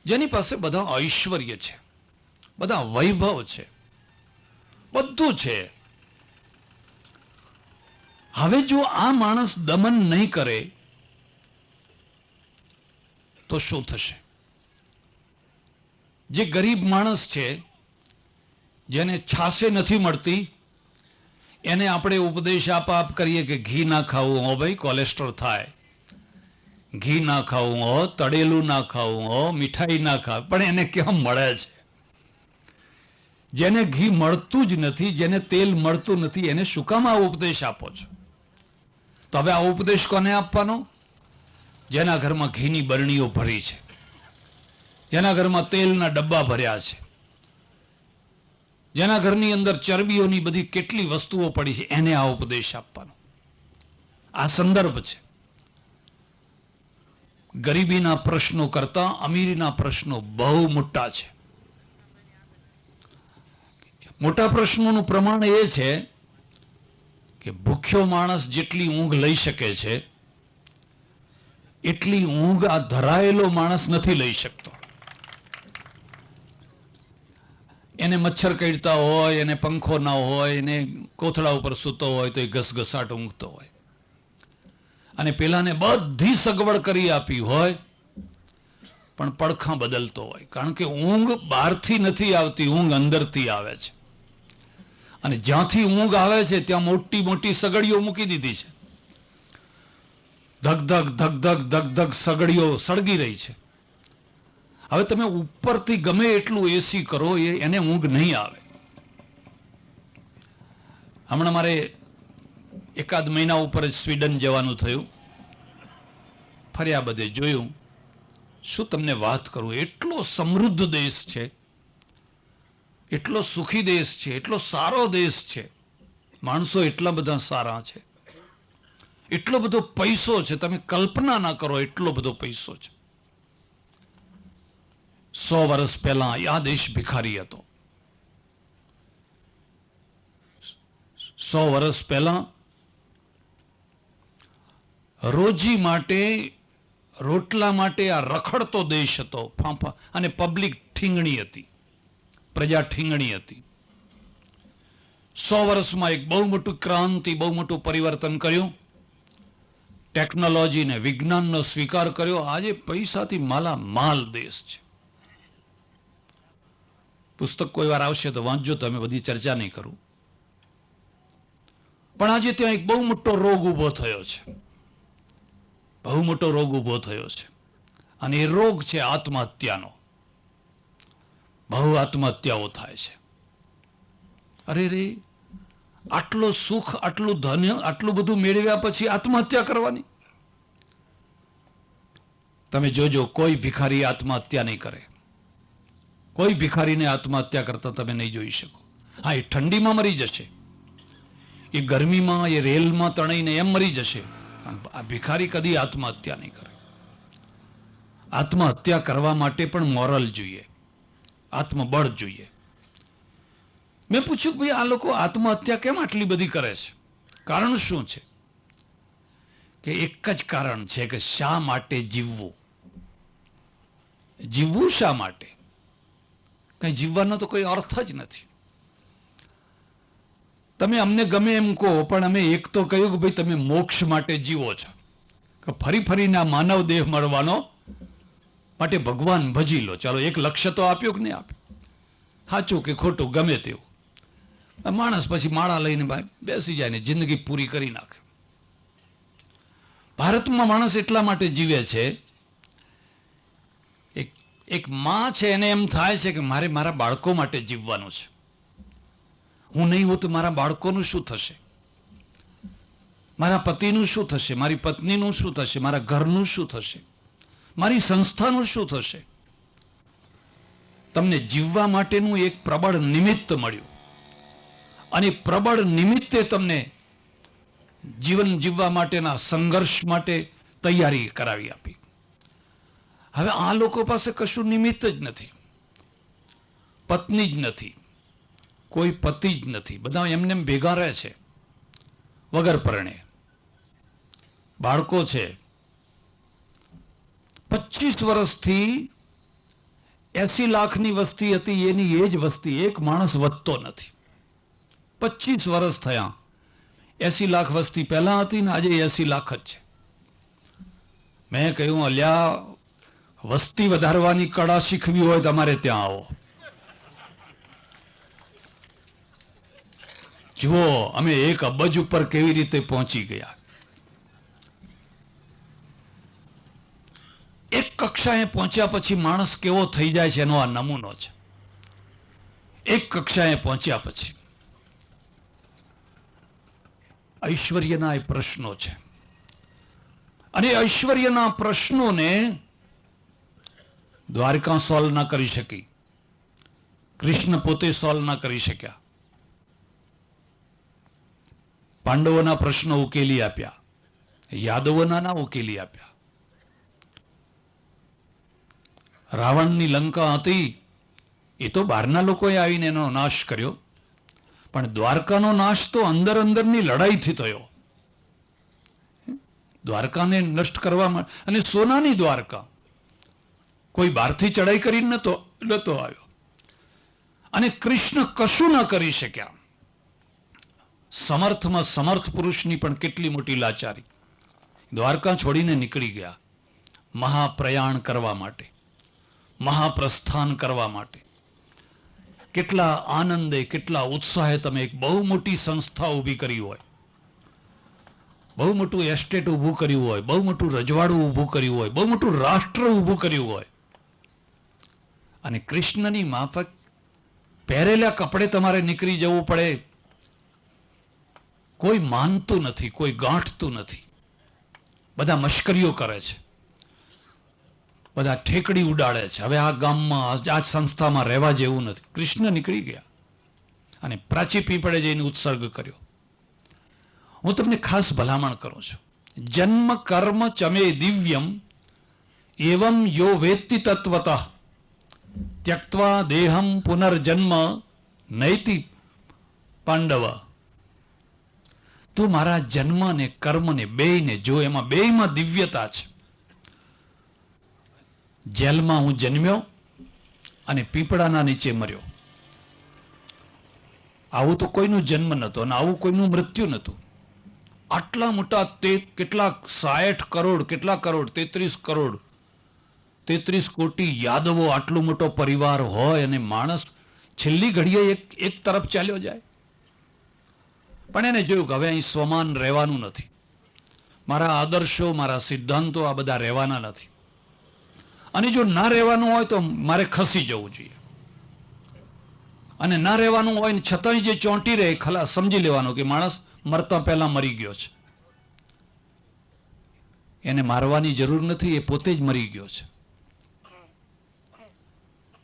જેની પાસે બધા ઐશ્વર્ય છે, બધા વૈભવ છે, બધું છે. હવે જો આ માણસ દમન નહીં કરે તો શું થશે? જે ગરીબ માણસ છે, જેને છાશે નથી મળતી, એને આપણે ઉપદેશ આપ કરીએ કે ઘી ના ખાવું હો ભાઈ, કોલેસ્ટ્રોલ થાય, ઘી ના ખાવું હો, તળેલું ના ખાવું હો, મીઠાઈ ના ખાવ, પણ એને કેમ મળે છે? જેને ઘી મળતું જ નથી, જેને તેલ મળતું નથી, એને શું કામ આ ઉપદેશ આપો છો? તો હવે આ ઉપદેશ કોને આપવાનો? જેના ઘરમાં ઘીની બરણીઓ ભરી છે, જેના ઘરમાં તેલના ડબ્બા ભર્યા છે, જેના ઘરની અંદર ચરબીઓની બધી કેટલી વસ્તુઓ પડી છે, એને આ ઉપદેશ આપવાનો. આ સંદર્ભ છે. ગરીબીના પ્રશ્નો કરતા અમીરીના પ્રશ્નો બહુ મોટા છે. મોટા પ્રશ્નોનું પ્રમાણ એ છે કે ભૂખ્યો માણસ જેટલી ઊંઘ લઈ શકે છે એટલી ઊંઘ આ ધરાયેલો માણસ નથી લઈ શકતો. એને મચ્છર કડતા હોય, એને પંખો ના હોય, એને કોથળા ઉપર સૂતો હોય તો એ ઘસઘસાટ ઊંઘતો હોય, અને પેલાને બધી સગવડ કરી આપી હોય પણ પડખા બદલતો હોય. કારણ કે ઊંઘ બહારથી નથી આવતી, ઊંઘ અંદરથી આવે છે. અને જ્યાંથી ઊંઘ આવે છે ત્યાં મોટી મોટી સગડીઓ મૂકી દીધી છે. ધક ધક ધક ધક ધક ધક સગડીઓ સળગી રહી છે. હવે તમે ઉપરથી ગમે એટલું એસી કરો, એને ઊંઘ નહીં આવે. હમણાં મારે એકાદ મહિના ઉપર જ સ્વીડન જવાનું થયું. ફર્યા બધે જોયું. શું તમને વાત કરું, એટલો સમૃદ્ધ દેશ છે, એટલો સુખી દેશ છે, એટલો સારો દેશ છે, માણસો એટલા બધા સારા છે, એટલો બધો પૈસો છે, તમે કલ્પના ના કરો એટલો બધો પૈસો છે. 100 વર્ષ પહેલા આ દેશ ભિખારી હતો. 100 વર્ષ પહેલા રોજી માટે, રોટલા માટે આ રખડતો દેશ હતો. અને પબ્લિક ઠીંગણી હતી, પ્રજા ઠીંગણી હતી. 100 વર્ષમાં એક બહુ મોટું ક્રાંતિ, બહુ મોટું પરિવર્તન કર્યું. ટેકનોલોજી ને વિજ્ઞાનનો સ્વીકાર કર્યો. આજે પૈસાથી માલામાલ દેશ છે. પુસ્તક કોઈ વાર આવશે તો વાંચજો, તમે બધી ચર્ચા નહીં કરું. પણ આજે ત્યાં એક બહુ મોટો રોગ ઊભો થયો છે, બહુ મોટો રોગ ઊભો થયો છે. અને એ રોગ છે આત્મહત્યાનો. બહુ આત્મહત્યાઓ થાય છે. અરે રે, આટલો સુખ, આટલું ધન્ય, આટલું બધું મેળવ્યા પછી આત્મહત્યા કરવાની? તમે જોજો, કોઈ ભિખારી આત્મહત્યા નહીં કરે. કોઈ ભિખારીને આત્મહત્યા કરતા તમે નહીં જોઈ શકો. હા, એ ઠંડીમાં મરી જશે, એ ગરમીમાં, એ રેલમાં તણાઈને એમ મરી જશે. આ ભિખારી કદી આત્મહત્યા નહીં કરે. આત્મહત્યા કરવા માટે પણ મોરલ જોઈએ, આત્મબળ જોઈએ. મેં પૂછ્યું કે ભાઈ આ લોકો આત્મહત્યા કેમ આટલી બધી કરે છે? કારણ શું છે? કે એક જ કારણ છે કે શા માટે જીવવું. જીવવું શા માટે? કઈ જીવવાનો તો કોઈ અર્થ જ નથી. તમે અમને ગમે એમ કહો, પણ અમે એક તો કહ્યું કે ભાઈ તમે મોક્ષ માટે જીવો છો, કે ફરી ફરીને આ માનવ દેહ મળવાનો માટે ભગવાન ભજી લો. ચાલો, એક લક્ષ્ય તો આપ્યું કે નહીં આપ્યું? સાચું કે ખોટું ગમે તેવું. માણસ પછી માળા લઈને બેસી જાય ને જિંદગી પૂરી કરી નાખે. ભારતમાં માણસ એટલા માટે જીવે છે, એક માં છે, એને એમ થાય છે કે મારે મારા બાળકો માટે જીવવાનું છે. હું નહીં હોઉં તો મારા બાળકોનું શું થશે, મારા પતિનું શું થશે, મારી પત્નીનું શું થશે, મારા ઘરનું શું થશે, મારી સંસ્થાનું શું થશે. તમને જીવવા માટેનું એક પ્રબળ નિમિત્ત મળ્યું, અને પ્રબળ નિમિત્તે તમને જીવન જીવવા માટેના સંઘર્ષ માટે તૈયારી કરાવી આપી. હવે આ લોકો પાસે કશું નિમિત્ત જ નથી, પત્ની જ નથી, કોઈ પતિ જ નથી, બધા એમને ભેગા રહે છે વગર પરણે. બાળકો છે. 25 વર્ષથી 80 લાખની વસ્તી હતી, એની એ જ વસ્તી, એક માણસ વધતો નથી. 25 વર્ષ થયા. 80 લાખ વસ્તી પહેલા હતી ને આજે 80 લાખ જ છે. મેં કહ્યું, અલ્યા, વસ્તી વધારવાની કળા શીખવી હોય તમારે ત્યાં આવો. જુઓ અમે 1 અબજ ઉપર કેવી રીતે પહોંચી ગયા. એક કક્ષાએ પહોંચ્યા પછી માણસ કેવો થઈ જાય છે એનો આ નમૂનો છે. એક કક્ષાએ પહોંચ્યા પછી ઐશ્વર્યના એ પ્રશ્નો છે, અને ઐશ્વર્યના પ્રશ્નોને દ્વારકા સોલ્વ ના કરી શકી, કૃષ્ણ પોતે સોલ્વ ના કરી શક્યા. પાંડવોના પ્રશ્નો ઉકેલી આપ્યા, યાદવોના ના ઉકેલી આપ્યા. રાવણની લંકા હતી એ તો બહારના લોકોએ આવીને એનો નાશ કર્યો, પણ દ્વારકાનો નાશ તો અંદર અંદરની લડાઈથી થયો. દ્વારકાને નષ્ટ કરવામાં, અને સોનાની દ્વારકા, કોઈ બહારથી ચડાઈ કરીને નતો આવ્યો. અને કૃષ્ણ કશું ન કરી શક્યા. સમર્થમાં સમર્થ પુરુષની પણ કેટલી મોટી લાચારી. દ્વારકા છોડીને નીકળી ગયા મહાપ્રયાણ કરવા માટે, મહાપ્રસ્થાન કરવા માટે. કેટલા આનંદે, કેટલા ઉત્સાહે તમે એક બહુ મોટી સંસ્થા ઊભી કરી હોય, બહુ મોટું એસ્ટેટ ઊભું કર્યું હોય, બહુ મોટું રજવાડું ઊભું કર્યું હોય, બહુ મોટું રાષ્ટ્ર ઊભું કર્યું હોય, અને કૃષ્ણની માફક પહેરેલા કપડે તમારે નીકળી જવું પડે. કોઈ માનતું નથી, કોઈ ગાંઠતું નથી. બધા મશ્કરીઓ કરે છે, બધા ઠેકડી ઉડાડે છે. હવે આ ગામમાં, આ સંસ્થામાં રહેવા જેવું નથી. કૃષ્ણ નીકળી ગયા અને પ્રાચી પીપળે જઈને ઉત્સર્ગ કર્યો. હું તમને ખાસ ભલામણ કરું છું, જન્મ કર્મ ચમે દિવ્યમ એવમ યો વેત્તિ તત્વતઃ ત્યક્ત્વા દેહમ પુનર્જન્મ નૈતિ પાંડવ. તું મારા જન્મ ને કર્મ ને બેયને જો, એમાં બેયમાં દિવ્યતા છે. જેલમાં હું જન્મ્યો અને પીપળાના નીચે મર્યો. આવું તો કોઈનું જન્મ નહોતો અને આવું કોઈનું મૃત્યુ નહોતું. આટલા મોટા કેટલાક 60 કરોડ, કેટલા કરોડ, 33 કરોડ, 33 કોટી યાદવો, આટલો મોટો પરિવાર હોય અને માણસ છેલ્લી ઘડીએ એક તરફ ચાલ્યો જાય. પણ એને જોયું કે હવે અહીં સ્વમાન રહેવાનું નથી. મારા આદર્શો, મારા સિદ્ધાંતો આ બધા રહેવાના નથી. અને જો ના રહેવાનું હોય તો મારે ખસી જવું જોઈએ. અને ના રહેવાનું હોય ને છતાંય જે ચોંટી રહે, ખલાસ સમજી લેવાનું કે માણસ મરતા પહેલા મરી ગયો છે. એને મારવાની જરૂર નથી, એ પોતે જ મરી ગયો છે.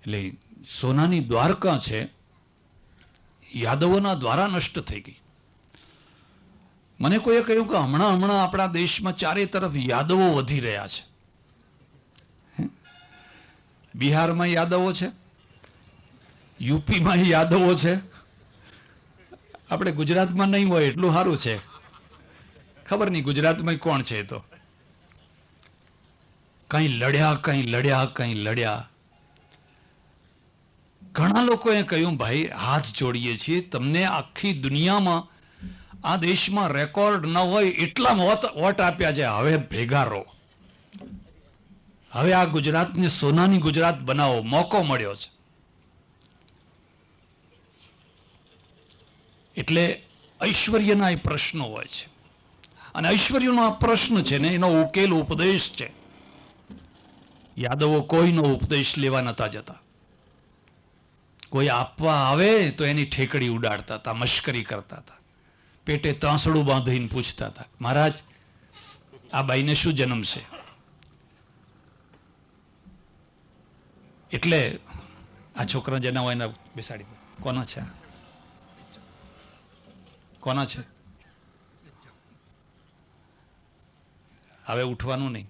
એટલે સોનાની દ્વારકા છે, યાદવોના દ્વારા નષ્ટ થઈ ગઈ. મને કોઈએ કહ્યું કે હમણાં આપણા દેશમાં ચારે તરફ યાદવો વધી રહ્યા છે. બિહારમાં યાદવો છે, યુપીમાં યાદવો છે, આપણે ગુજરાતમાં નહીં હોય એટલું સારું છે. ખબર નહીં ગુજરાતમાં કોણ છે. તો કઈ લડ્યા. ઘણા લોકોએ કહ્યું, ભાઈ હાથ જોડીએ છીએ, તમને આખી દુનિયામાં, આ દેશમાં રેકોર્ડ ન હોય એટલા વોટ આપ્યા છે, હવે ભેગા રહો, હવે આ ગુજરાતને સોનાની ગુજરાત બનાવો, મોકો મળ્યો છે. એટલે ઐશ્વર્યના એ પ્રશ્નો હોય છે, અને ઐશ્વર્યનો આ પ્રશ્ન છે ને, એનો ઉકેલ ઉપદેશ છે. યાદવો કોઈનો ઉપદેશ લેવા નતા જતા. કોઈ આપવા આવે તો એની ઠેકડી ઉડાડતા હતા, મશ્કરી કરતા હતા, પેટે તાંસડું બાંધીને પૂછતા હતા, મહારાજ આ બાઈને શું જન્મ છે? એટલે આ છોકરા જેના હોય એને બેસાડી દો. કોના છે? કોના છે? હવે ઉઠવાનું નહીં.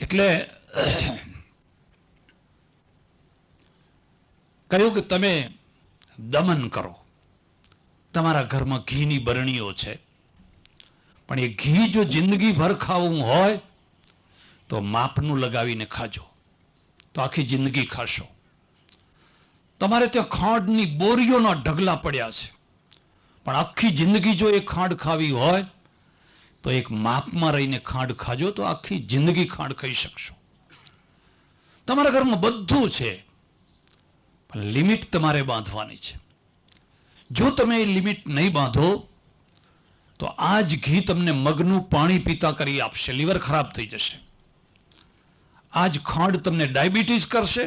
એટલે કહ્યું કે તમે દમન કરો. તમારા ઘરમાં ઘીની બરણીઓ છે, પણ એ ઘી જો જિંદગી ભર ખાવું હોય તો માપનું લગાવીને ખાજો, તો આખી જિંદગી ખાશો. તમારે ત્યાં ખાંડની બોરીઓના ઢગલા પડ્યા છે, પણ આખી જિંદગી જો એ ખાંડ ખાવી હોય તો એક માપમાં રહીને ખાંડ ખાજો, તો આખી જિંદગી ખાંડ ખાઈ શકશો. તમારા ઘરમાં બધું છે, પણ લિમિટ તમારે બાંધવાની છે. જો તમે એ લિમિટ નહીં બાંધો તો આ જ ઘી તમને મગનું પાણી પીતા કરી આપશે, લીવર ખરાબ થઈ જશે. આ જ ખાંડ તમને ડાયાબિટીસ કરશે,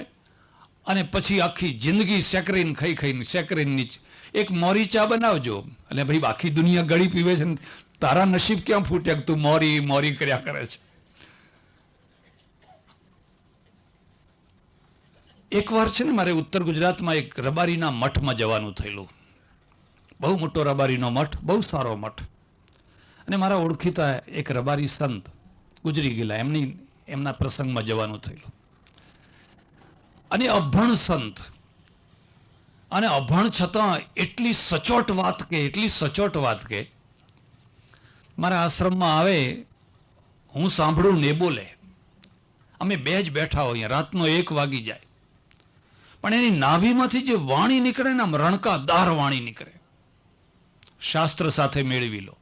અને પછી આખી જિંદગી સેકરીન ખાઈને સેકરીનની એક મોરી ચા બનાવજો. અને ભાઈ આખી દુનિયા ગળી પીવે છે, તારા નસીબ ક્યાં ફૂટ્યા કે તું મોરી કર્યા કરે છે? એકવાર છે ને મારે ઉત્તર ગુજરાતમાં એક રબારીના મઠમાં જવાનું થયેલું. બહુ મોટો રબારીનો મઠ, બહુ સારો મઠ. અને મારા ઓળખીતા એક રબારી સંત ગુજરી ગયેલા, એમના પ્રસંગમાં જવાનું થયેલું. અને અભણ સંત, અને અભણ છતાં એટલી સચોટ વાત કે મારા આશ્રમમાં આવે, હું સાંભળું ને બોલે. અમે બે જ બેઠા હોઈએ, રાતનો 1 વાગી જાય, પણ એની નાભીમાંથી જે વાણી નીકળે ને, આમ રણકાદાર વાણી નીકળે. શાસ્ત્ર સાથે મેળવી લો.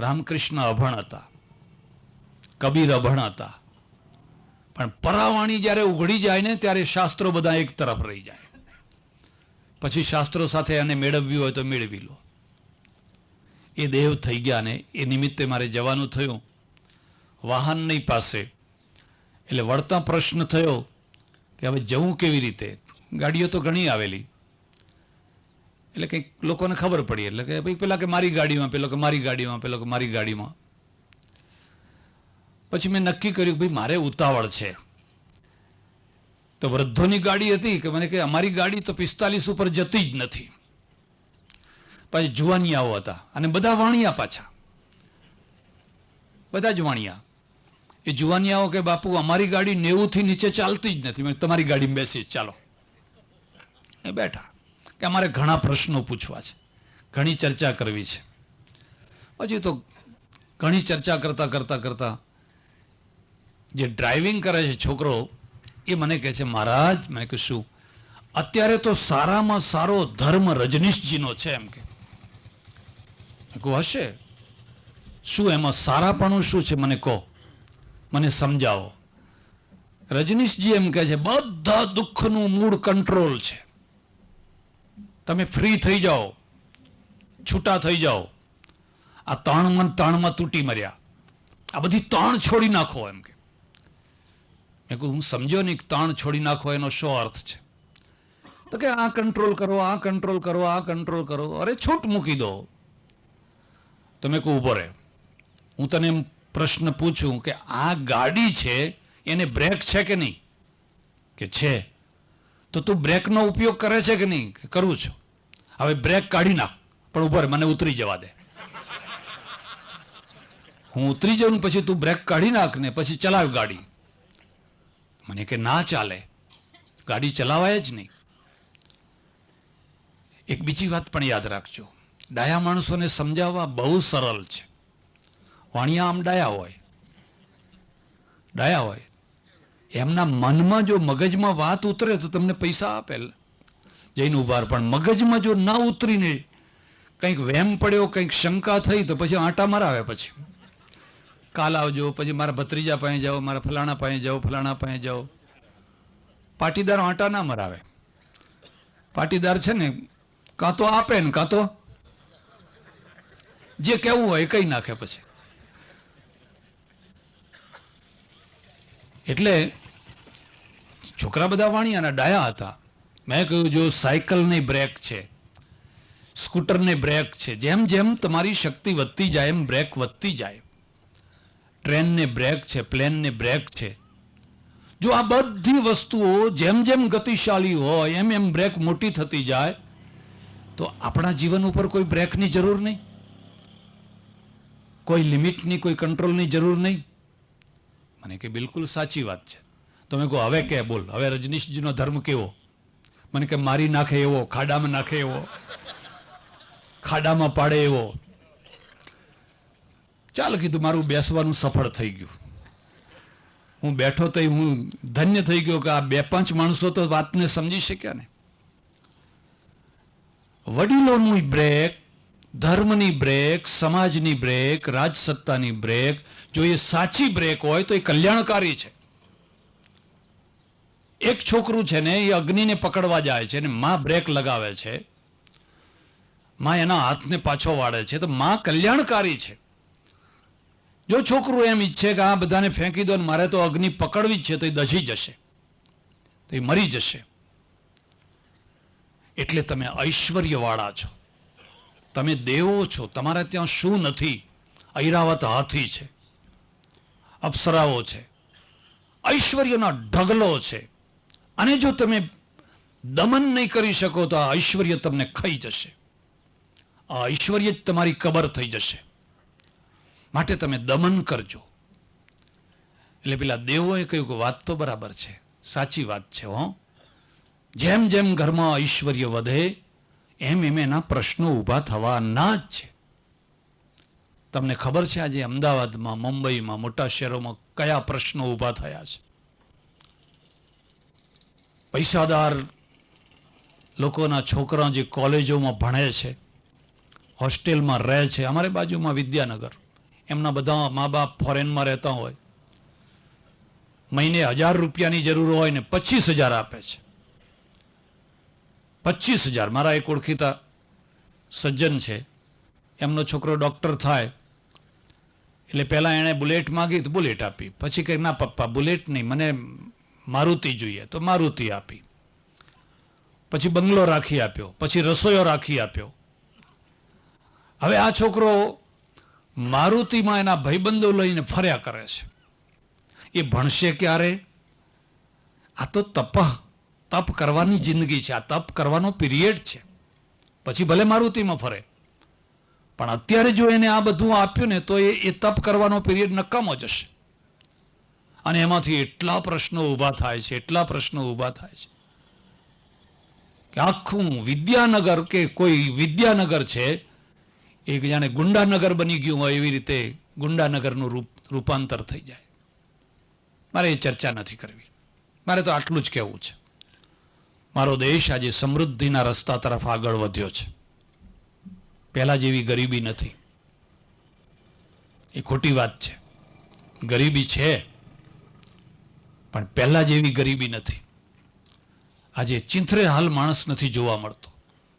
રામકૃષ્ણ અભણ હતા, કબીર અભણ હતા, પણ પરાવાણી જ્યારે ઉઘડી જાય ને ત્યારે શાસ્ત્રો બધા એક તરફ રહી જાય. પછી શાસ્ત્રો સાથે એને મેળવ્યું હોય તો મેળવી લો. એ દેવ થઈ ગયા ને એ નિમિત્તે મારે જવાનું થયું. વાહન નહીં પાસે, એટલે વળતા પ્રશ્ન થયો કે હવે જવું કેવી રીતે. ગાડીઓ તો ઘણી આવેલી, એટલે કંઈક લોકોને ખબર પડી, એટલે કે ભાઈ પેલા કે મારી ગાડીમાં, પેલો કે મારી ગાડીમાં, પેલો કે મારી ગાડીમાં. પછી મેં નક્કી કર્યું કે ભાઈ મારે ઉતાવળ છે. તો વૃદ્ધોની ગાડી હતી કે મને કે અમારી ગાડી તો 45 ઉપર જતી જ નથી. પછી જુવાનિયાઓ હતા, અને બધા વાણિયા, પાછા બધા જ વાણિયા. એ જુવાનિયાઓ કે બાપુ અમારી ગાડી 90 થી નીચે ચાલતી જ નથી. મેં તમારી ગાડીમાં બેસીશ, ચાલો. એ બેઠા કે અમારે ઘણા પ્રશ્નો પૂછવા છે, ઘણી ચર્ચા કરવી છે. પછી તો ઘણી ચર્ચા કરતા જે ડ્રાઇવિંગ કરે છે છોકરો, એ મને કહે છે, મહારાજ, મને કે શું? અત્યારે તો સારામાં સારો ધર્મ રજનીશજીનો છે, એમ કે. હશે શું? એમાં સારાપણું શું છે મને કહો, મને સમજાવો. રજનીશજી એમ કહે છે, બધા દુઃખનું મૂળ કંટ્રોલ છે. તમે ફ્રી થઈ જાઓ, છૂટા થઈ જાઓ. આ તાણમાં તૂટી મર્યા, આ બધી તાણ છોડી નાખો, એમ કે. મેં કહું, હું સમજ્યો નહીં, તાણ છોડી નાખો એનો શું અર્થ છે? તો કે આ કંટ્રોલ કરો, આ કંટ્રોલ કરો, આ કંટ્રોલ કરો. અરે છૂટ મૂકી દો. તો મેં કહું, ઉભો રહે, હું તને એમ પ્રશ્ન પૂછું કે આ ગાડી છે એને બ્રેક છે કે નહીં? કે છે. તો તું બ્રેકનો ઉપયોગ કરે છે કે નહીં? કે કરું છું. હવે બ્રેક કાઢી નાખ, પણ ઉભો રહે, મને ઉતરી જવા દે. હું ઉતરી જાઉં પછી તું બ્રેક કાઢી નાખ ને પછી ચલાવ ગાડી. મને કે ના ચાલે, ગાડી ચલાવાય જ નહીં. એક બીજી વાત પણ યાદ રાખજો, ડાયા માણસોને સમજાવવા બહુ સરળ છે. વાણિયા આમ ડાયા હોય, એમના મનમાં જો મગજમાં વાત ઉતરે તો તમને પૈસા આપે, જઈને ઉભાર. પણ મગજમાં જો ના ઉતરીને કંઈક વહેમ પડ્યો, કંઈક શંકા થઈ, તો પછી આંટા મરાવે. પછી કાલ આવજો, પછી મારા ભત્રીજા પાસે જાઓ, મારા ફલાણા પાસે જાઓ, ફલાણા પાસે જાઓ. પાટીદાર આંટા ના મરાવે. પાટીદાર છે ને, કાં તો આપે ને કાં તો જે કહેવું હોય કહી નાખે. પછી એટલે છોકરા બધા વાણિયાના ડાયા હતા. મેં કહ્યું, જો સાયકલની બ્રેક છે, સ્કૂટરની બ્રેક છે, જેમ જેમ તમારી શક્તિ વધતી જાય એમ બ્રેક વધતી જાય. ટ્રેનને બ્રેક છે, પ્લેનને બ્રેક છે. જો આ બધી વસ્તુઓ જેમ જેમ ગતિશાળી હોય એમ એમ બ્રેક મોટી થતી જાય, તો આપણા જીવન ઉપર કોઈ બ્રેકની જરૂર નહીં, કોઈ લિમિટની, કોઈ કંટ્રોલની જરૂર નહીં. મને કે બિલકુલ સાચી વાત છે. તો મેં કહું, હવે કે બોલ, હવે રજનીશજીનો ધર્મ કેવો? મને કે મારી નાખે એવો, ખાડામાં નાખે એવો, ખાડામાં પાડે એવો. ચાલ કીધું, મારું બેસવાનું સફળ થઈ ગયું. હું બેઠો તો હું ધન્ય થઈ ગયો કે આ 2-5 માણસો તો વાતને સમજી શક્યા ને. વડીલોની બ્રેક, ધર્મની બ્રેક, સમાજની બ્રેક, રાજસત્તાની બ્રેક, જો એ સાચી બ્રેક હોય તો એ કલ્યાણકારી છે. એક છોકરું છે ને, એ અગ્નિને પકડવા જાય છે ને માં બ્રેક લગાવે છે, માં એના હાથને પાછો વાળે છે, તો માં કલ્યાણકારી છે. જો છોકરું એમ ઈચ્છે કે આ બધાને ફેંકી દો ને મારે તો અગ્નિ પકડવી જ છે, તો એ દઝી જશે, તો એ મરી જશે. એટલે તમે ઐશ્વર્યવાળા છો, તમે દેવો છો. તમારે ત્યાં શું નથી? ઐરાવત હાથી છે, અપ્સરાઓ છે, ઐશ્વર્યના ઢગલો છે. અને જો તમે દમન નહીં કરી શકો તો આ ઐશ્વર્ય તમને ખાઈ જશે. આ ઐશ્વર્ય જ તમારી કબર થઈ જશે. માટે તમે દમન કરજો. એટલે પેલા દેવોએ કહ્યું કે વાત તો બરાબર છે, સાચી વાત છે. જેમ જેમ ઘરમાં ઐશ્વર્ય વધે એમ એમ એના પ્રશ્નો ઊભા થવાના જ છે. તમને ખબર છે આજે અમદાવાદમાં, મુંબઈમાં, મોટા શહેરોમાં કયા પ્રશ્નો ઊભા થયા છે? પૈસાદાર લોકોના છોકરા જે કોલેજોમાં ભણે છે, હોસ્ટેલમાં રહે છે. અમારી બાજુમાં વિદ્યાનગર, એમના બધા મા બાપ ફોરેનમાં રહેતા હોય, મહિને 1000 રૂપિયાની જરૂર હોય ને 25,000 આપે છે. 25,000. મારા એક ઓળખીતા સજ્જન છે, એમનો છોકરો ડૉક્ટર થાય એટલે પહેલાં એણે બુલેટ માગી તો બુલેટ આપી. પછી કંઈ ના પપ્પા બુલેટ નહીં, મને મારુતિ જોઈએ તો મારુતિ આપી. પછી બંગલો રાખી આપ્યો, પછી રસોઈયો રાખી આપ્યો. હવે આ છોકરો મારુતિમાં એના ભાઈબંધો લઈને ફર્યા કરે છે. એ ભણશે ક્યારે? આ તો તપ કરવાની જિંદગી છે, આ તપ કરવાનો પીરિયડ છે. પછી ભલે મારુતિમાં ફરે, પણ અત્યારે જો એને આ બધું આપ્યું ને તો એ તપ કરવાનો પીરિયડ નકામો જશે. અને એમાંથી એટલા પ્રશ્નો ઊભા થાય છે, એટલા પ્રશ્નો ઊભા થાય છે કે આખું વિદ્યાનગર કે કોઈ વિદ્યાનગર છે એ જાણે ગુંડાનગર બની ગયું હોય એવી રીતે ગુંડાનગરનું રૂપાંતર થઈ જાય. મારે એ ચર્ચા નથી કરવી, મારે તો આટલું જ કહેવું છે. મારો દેશ આજે સમૃદ્ધિના રસ્તા તરફ આગળ વધ્યો છે. પહેલા જેવી ગરીબી નથી, એ ખોટી વાત છે. ગરીબી છે પણ પહેલા જેવી ગરીબી નથી. આજે ચિંથરે હાલ માણસ નથી જોવા મળતો.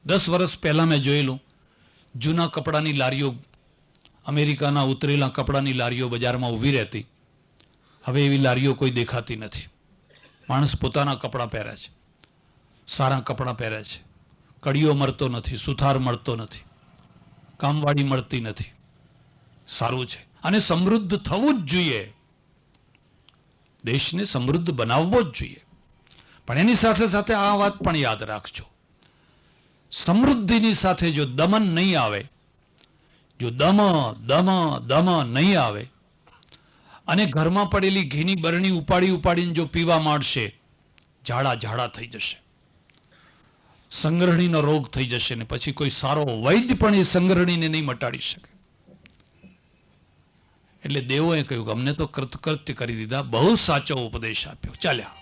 10 વર્ષ પહેલા મેં જોયેલું, જૂના કપડાની લારીઓ, અમેરિકાના ઉતરેલા કપડાની લારીઓ બજારમાં ઊભી રહેતી. હવે એવી લારીઓ કોઈ દેખાતી નથી. માણસ પોતાના કપડાં પહેરે છે, સારા કપડાં પહેરે છે. કડીઓ મળતો નથી, સુથાર મળતો નથી, કામવાળી મળતી નથી. સારું છે અને સમૃદ્ધ થવું જ જોઈએ. દેશને સમૃદ્ધ બનાવવો જ જોઈએ. પણ એની સાથે સાથે આ વાત પણ યાદ રાખજો, સમૃદ્ધિની સાથે જો દમન નહીં આવે, જો દમ નહીં આવે અને ઘરમાં પડેલી ઘીની બરણી ઉપાડીને જો પીવા માંડશે, ઝાડા થઈ જશે, સંગ્રહણીનો રોગ થઈ જશે ને પછી કોઈ સારો વૈદ્ય પણ એ સંગ્રહણીને નહીં મટાડી શકે. એટલે દેવોએ કહ્યું કે અમને તો કૃતકૃત્ય કરી દીધા, બહુ સાચો ઉપદેશ આપ્યો, ચાલ્યા.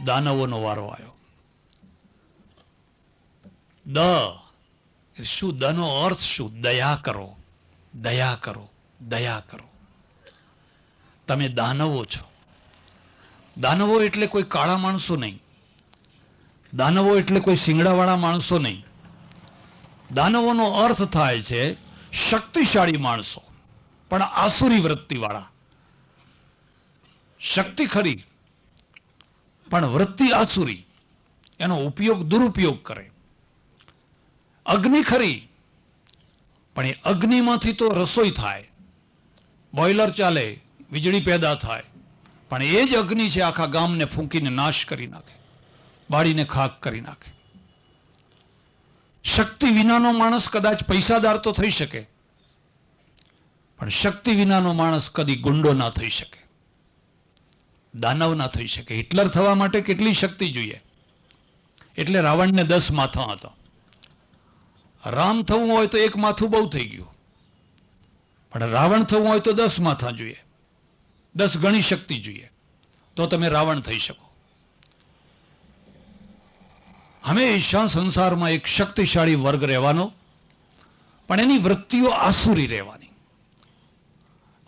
દાનવોનો વારો આવ્યો. શું? દનો અર્થ શું? દયા કરો, દયા કરો, દયા કરો. તમે દાનવો છો. દાનવો એટલે કોઈ કાળા માણસો નહીં, દાનવો એટલે કોઈ શિંગડાવાળા માણસો નહીં. દાનવોનો અર્થ થાય છે શક્તિશાળી માણસો, પણ આસુરી વૃત્તિવાળા. શક્તિ ખરી પણ વૃત્તિ આસુરી, એનો દુરુપયોગ કરે. અગ્નિ ખરી પણ એ અગ્નિમાંથી તો રસોઈ થાય, બોઇલર ચાલે, વીજળી પેદા થાય, પણ એ જ અગ્નિ છે આખા ગામને ફૂંકીને નાશ કરી નાખે, બાળીને ખાક કરી નાખે. શક્તિ વિનાનો માણસ કદાચ પૈસાદાર તો થઈ શકે, પણ શક્તિ વિનાનો માણસ કદી ગુંડો ના થઈ શકે, દાનવ ના થઈ શકે. હિટલર થવા માટે કેટલી શક્તિ જોઈએ? એટલે રાવણને 10 માથા હતા. રામ થવું હોય તો 1 માથું બહુ થઈ ગયું, પણ રાવણ થવું હોય તો 10 માથા જોઈએ, 10 ગણી શક્તિ જોઈએ, તો તમે રાવણ થઈ શકો. હંમેશા સંસારમાં એક શક્તિશાળી વર્ગ રહેવાનો, પણ એની વૃત્તિઓ આસુરી રહેવાની.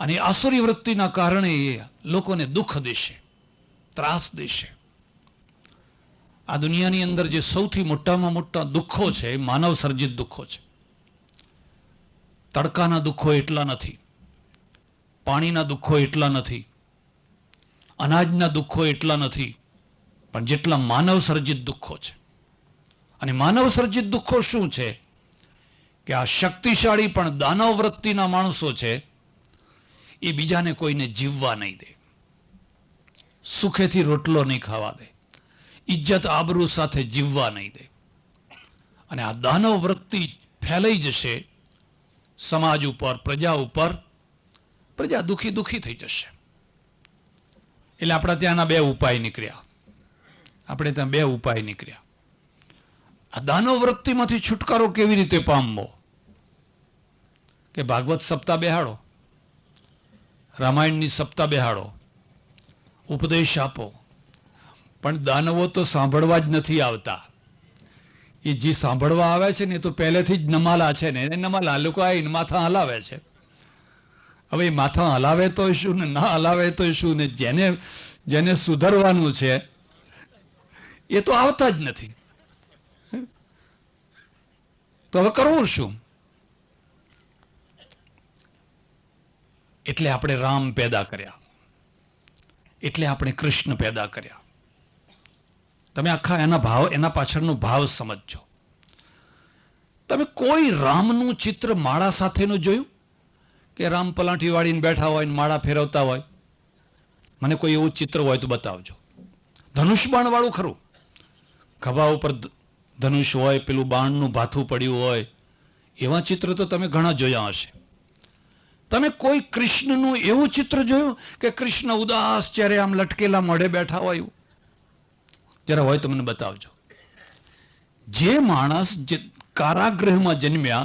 અને આસુરી વૃત્તિના કારણે એ લોકોને દુઃખ દેશે, ત્રાસ દેશે. આ દુનિયાની અંદર જે સૌથી મોટામાં મોટા દુઃખો છે એ માનવ સર્જિત દુઃખો છે. તડકાના દુઃખો એટલા નથી, પાણીના દુઃખો એટલા નથી, અનાજના દુઃખો એટલા નથી, પણ જેટલા માનવ સર્જિત દુઃખો છે. અને માનવ સર્જિત દુઃખો શું છે કે આ શક્તિશાળી પણ દાનવ વૃત્તિના માણસો છે એ બીજાને કોઈને જીવવા નહીં દે, સુખેથી રોટલો નહીં ખાવા દે, ઇજ્જત આબરૂ સાથે જીવવા નહીં દે. અને આ દાનવ વૃત્તિ ફેલાઈ જશે સમાજ ઉપર, પ્રજા ઉપર, પ્રજા દુઃખી થઈ જશે. એટલે આપણા ત્યાંના બે ઉપાય નીકળ્યા. આપણે ત્યાં બે ઉપાય નીકળ્યા. આ દાનવ વૃત્તિમાંથી છુટકારો કેવી રીતે પામવો? કે ભાગવત સપ્તાહ બેહાડો, રામાયણની સપ્તાહ બેહાડો, ઉપદેશ આપો. પણ દાનવો તો સાંભળવા જ નથી આવતા. એ જે સાંભળવા આવે છે ને એ તો પહેલેથી જ નમાલા છે ને, એને નમાલા લોકો આ માથા હલાવે છે. હવે એ માથા હલાવે તો શું ને ના હલાવે તો શું ને, જેને સુધરવાનું છે એ તો આવતા જ નથી. તો હવે કરવું શું? એટલે આપણે રામ પેદા કર્યા, એટલે આપણે કૃષ્ણ પેદા કર્યા. તમે આખા એના પાછળનો ભાવ સમજજો. તમે કોઈ રામનું ચિત્ર માળા સાથેનું જોયું? કે રામ પલાઠી વાળીને બેઠા હોય ને માળા ફેરવતા હોય? મને કોઈ એવું ચિત્ર હોય તો બતાવજો. ધનુષ બાણ વાળું ખરું, ખભા ઉપર ધનુષ હોય, પેલું બાણનું ભાથું પડ્યું હોય, એવા ચિત્ર તો તમે ઘણા જોયા હશે. તમે કોઈ કૃષ્ણનું એવું ચિત્ર જોયું કે કૃષ્ણ ઉદાસ ચહેરે આમ લટકેલા મોઢે બેઠા હોય એવું? જરા હોય તો મને બતાવજો. જે માણસ જે કારાગૃહમાં જન્મ્યા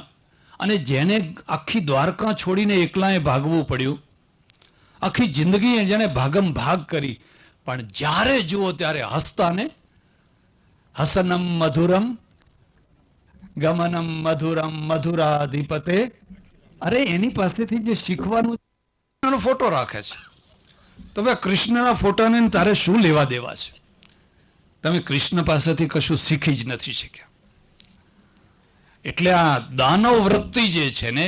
અને જેને આખી દ્વારકા છોડીને એકલાએ ભાગવું પડ્યું, આખી જિંદગી જેને ભાગમ ભાગ કરી, પણ જ્યારે જુઓ ત્યારે હસતા ને હસનમ મધુરમ ગમનમ મધુરમ મધુરાધિપતે. અરે એની પાસેથી જે શીખવાનું ફોટો રાખે છે. તો ભાઈ કૃષ્ણના ફોટાને તારે શું લેવા દેવા છે? તમે કૃષ્ણ પાસેથી કશું શીખી જ નથી શીખ્યા. એટલે આ દાનવ વૃત્તિ જે છે ને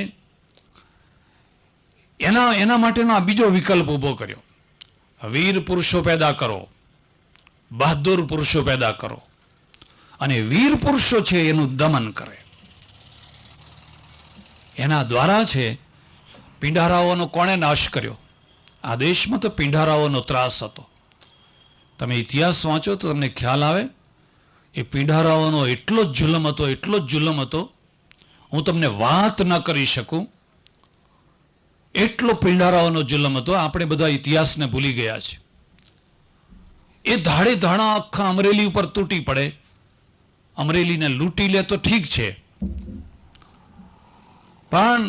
એના માટેનો આ બીજો વિકલ્પ ઉભો કર્યો. વીર પુરુષો પેદા કરો, બહાદુર પુરુષો પેદા કરો, અને વીર પુરુષો છે એનું દમન કરે. એના દ્વારા છે પિંડારાઓનો કોણે નાશ કર્યો? આ દેશમાં તો પિંડારાઓનો ત્રાસ હતો. તમે ઇતિહાસ વાંચો તો તમને ખ્યાલ આવે. એ પિંડારાઓનો એટલો જ જુલમ હતો, એટલો જ જુલમ હતો, હું તમને વાત ન કરી શકું એટલો પિંડારાઓનો જુલમ હતો. આપણે બધા ઇતિહાસને ભૂલી ગયા છે. એ ધાડે ધાડા આખા અમરેલી ઉપર તૂટી પડે, અમરેલીને લૂંટી લે તો ઠીક છે, પણ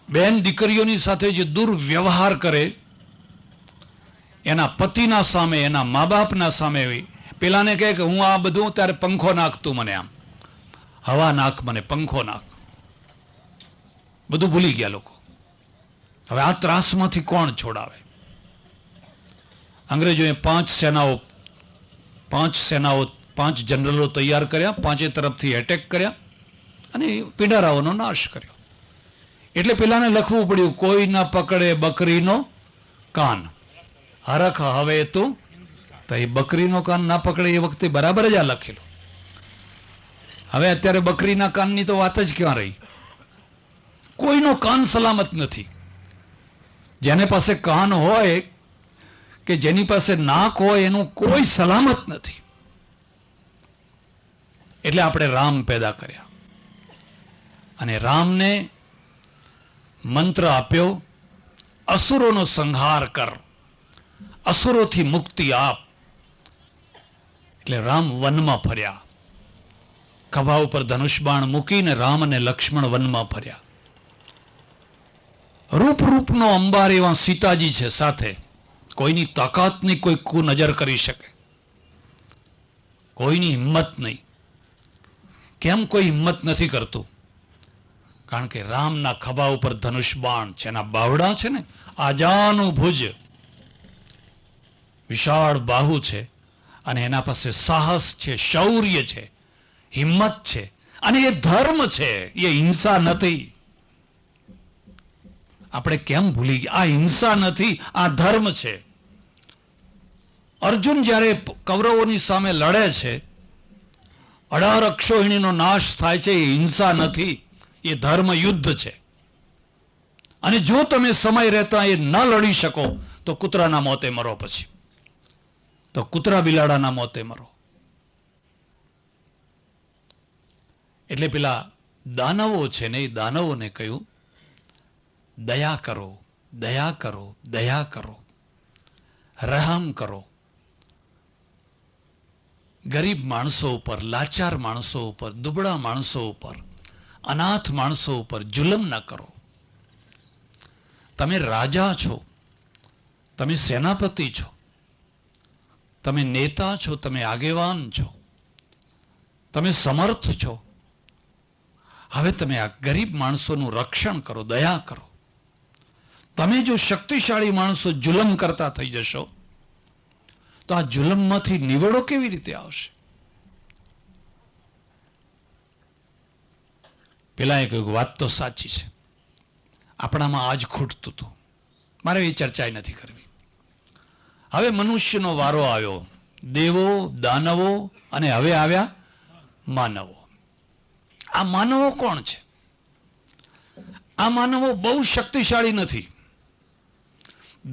બેન દીકરીઓની સાથે જે દુર્વ્યવહાર કરે, એના પતિના સામે, એના મા બાપના સામે, પેલાને કહે કે હું આ બધું ત્યારે પંખો નાખતું, મને આમ હવા નાખ, મને પંખો નાખ. બધું ભૂલી ગયા લોકો. હવે આ ત્રાસમાંથી કોણ છોડાવે? અંગ્રેજોએ 5 જનરલો તૈયાર કર્યા, 5 તરફથી એટેક કર્યા અને પિંડારાઓનો નાશ કર્યો. એટલે પેલાને લખવું પડ્યું, કોઈ ના પકડે બકરીનો કાન, હરખ હવે તું. તો એ બકરીનો કાન ના પકડે એ વખતે બરાબર જ આ લખેલું. હવે અત્યારે બકરીના કાનની તો વાત જ ક્યાં રહી? કોઈનો કાન સલામત નથી. જેને પાસે કાન હોય કે જેની પાસે નાક હોય એનું કોઈ સલામત નથી. એટલે આપણે રામ પેદા કર્યા અને રામને મંત્ર આપ્યો, અસુરોનો સંહાર કર, અસુરોથી મુક્તિ આપ. એટલે રામ વનમાં ફર્યા, ખભા ઉપર ધનુષબાણ મૂકીને રામ અને લક્ષ્મણ વનમાં ફર્યા. રૂપનો અંબાર એવા સીતાજી છે સાથે. કોઈની તાકાત નહીં કોઈ કુનજર કરી શકે, કોઈની હિંમત નહીં. કેમ કોઈ હિંમત નથી કરતું? કારણ કે રામના ખભા ઉપર ધનુષબાણ છે, એના બાવડા છે ને, આજાનું ભુજ, વિશાળ બાહુ છે, અને એના પાસે સાહસ છે, શૌર્ય છે, હિંમત છે, અને એ ધર્મ છે, એ હિંસા નથી. આપણે કેમ ભૂલી ગયા? આ હિંસા નથી, આ ધર્મ છે. અર્જુન જ્યારે કૌરવોની સામે લડે છે, 18 અક્ષોહિણીનો નાશ થાય છે, એ હિંસા નથી, એ ધર્મ યુદ્ધ છે. અને જો તમે સમય રહેતા એ ન લડી શકો તો કૂતરાના મોતે મરો, પછી તો કૂતરા બિલાડાના મોતે મરો. એટલે પેલા દાનવો છે ને એ દાનવોને કહ્યું, દયા કરો, દયા કરો, દયા કરો, રહેમ કરો. ગરીબ માણસો ઉપર, લાચાર માણસો ઉપર, દુબળા માણસો ઉપર, અનાથ માણસો ઉપર જુલમ ન કરો. તમે રાજા છો, તમે સેનાપતિ છો, તમે નેતા છો, તમે આગેવાન છો, તમે સમર્થ છો. હવે તમે આ ગરીબ માણસોનું રક્ષણ કરો, દયા કરો. તમે જો શક્તિશાળી માણસો જુલમ કરતા થઈ જશો તો આ જુલમમાંથી નિવેડો કેવી રીતે આવશે? પેલા એ કહ્યું, વાત તો સાચી છે, આપણામાં આજ ખૂટતું હતું, મારે એ ચર્ચા નથી કરવી. હવે મનુષ્યનો વારો આવ્યો, દેવો, દાનવો અને હવે આવ્યા માનવો. આ માનવો કોણ છે? આ માનવો બહુ શક્તિશાળી નથી,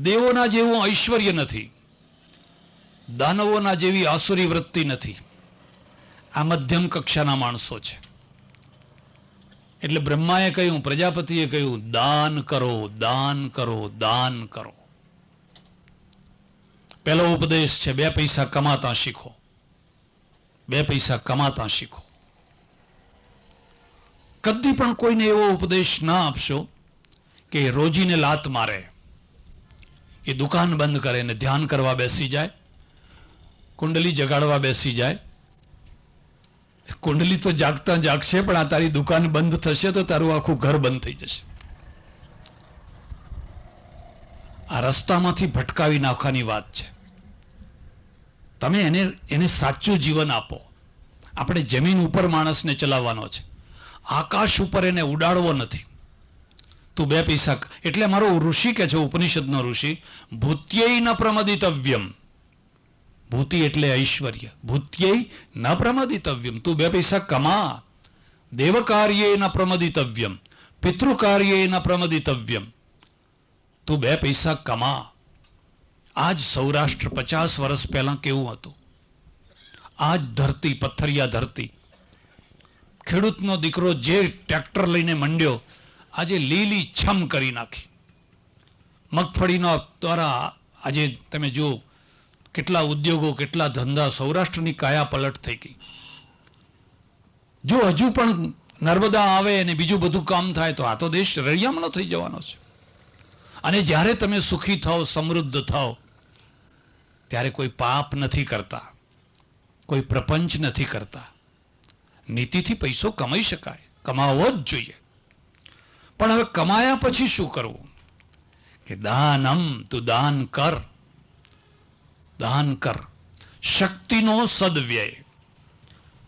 દેવોના જેવું ઐશ્વર્ય નથી, દાનવોના જેવી આસુરી વૃત્તિ નથી. આ મધ્યમ કક્ષાના માણસો છે. એટલે બ્રહ્માએ કહ્યું, પ્રજાપતિએ કહ્યું, દાન કરો, દાન કરો, દાન કરો. પહેલો ઉપદેશ છે, 2 પૈસા કમાતા શીખો, 2 પૈસા કમાતા શીખો. કદી પણ કોઈને એવો ઉપદેશ ના આપશો કે રોજીને લાત મારે, એ દુકાન બંધ કરે ને ધ્યાન કરવા બેસી જાય, કુંડલી જગાડવા બેસી જાય. કુંડલી તો જાગતા જાગશે, પણ આ તારી દુકાન બંધ થશે તો તારું આખું ઘર બંધ થઈ જશે. આ રસ્તામાંથી ભટકાવી નાખવાની વાત છે. તમે એને સાચું જીવન આપો. આપણે જમીન ઉપર માણસને ચલાવવાનો છે, આકાશ ઉપર એને ઉડાડવો નથી. તું 2 પૈસા એટલે મારો ઋષિ કે છે, ઉપનિષદનો ઋષિ, ભૂત્યય ન પ્રમદિતવ્યમ. ભૂતિ એટલે ઐશ્વર્ય, ભૂત્યય ન પ્રમદિતવ્યમ. તું 2 પૈસા કમા. દેવકાર્યે ન પ્રમદિતવ્યમ, પિતૃકાર્યે ન પ્રમદિતવ્યમ. તું 2 પૈસા કમા. આજ સૌરાષ્ટ્ર 50 વર્ષ પહેલા કેવું હતું? આજ ધરતી, પથ્થરિયા ધરતી, ખેડૂતનો દીકરો જે ટ્રેક્ટર લઈને મંડ્યો, આજે લીલી છમ કરી નાખી. મગફળીનો દ્વારા આજે તમે જુઓ કેટલા ઉદ્યોગો, કેટલા ધંધા, સૌરાષ્ટ્રની કાયા પલટ થઈ ગઈ. જો હજુ પણ નર્મદા આવે અને બીજું બધું કામ થાય તો આ તો દેશ રળિયામણો થઈ જવાનો છે. અને જ્યારે તમે સુખી થાઓ, સમૃદ્ધ થાઓ, ત્યારે કોઈ પાપ નથી કરતા, કોઈ પ્રપંચ નથી કરતા. નીતિથી પૈસો કમાઈ શકાય, કમાવો જ જોઈએ. પણ હવે કમાયા પછી શું કરવું? કે દાનમ, તું દાન કર, દાન કર. શક્તિનો સદવ્યય.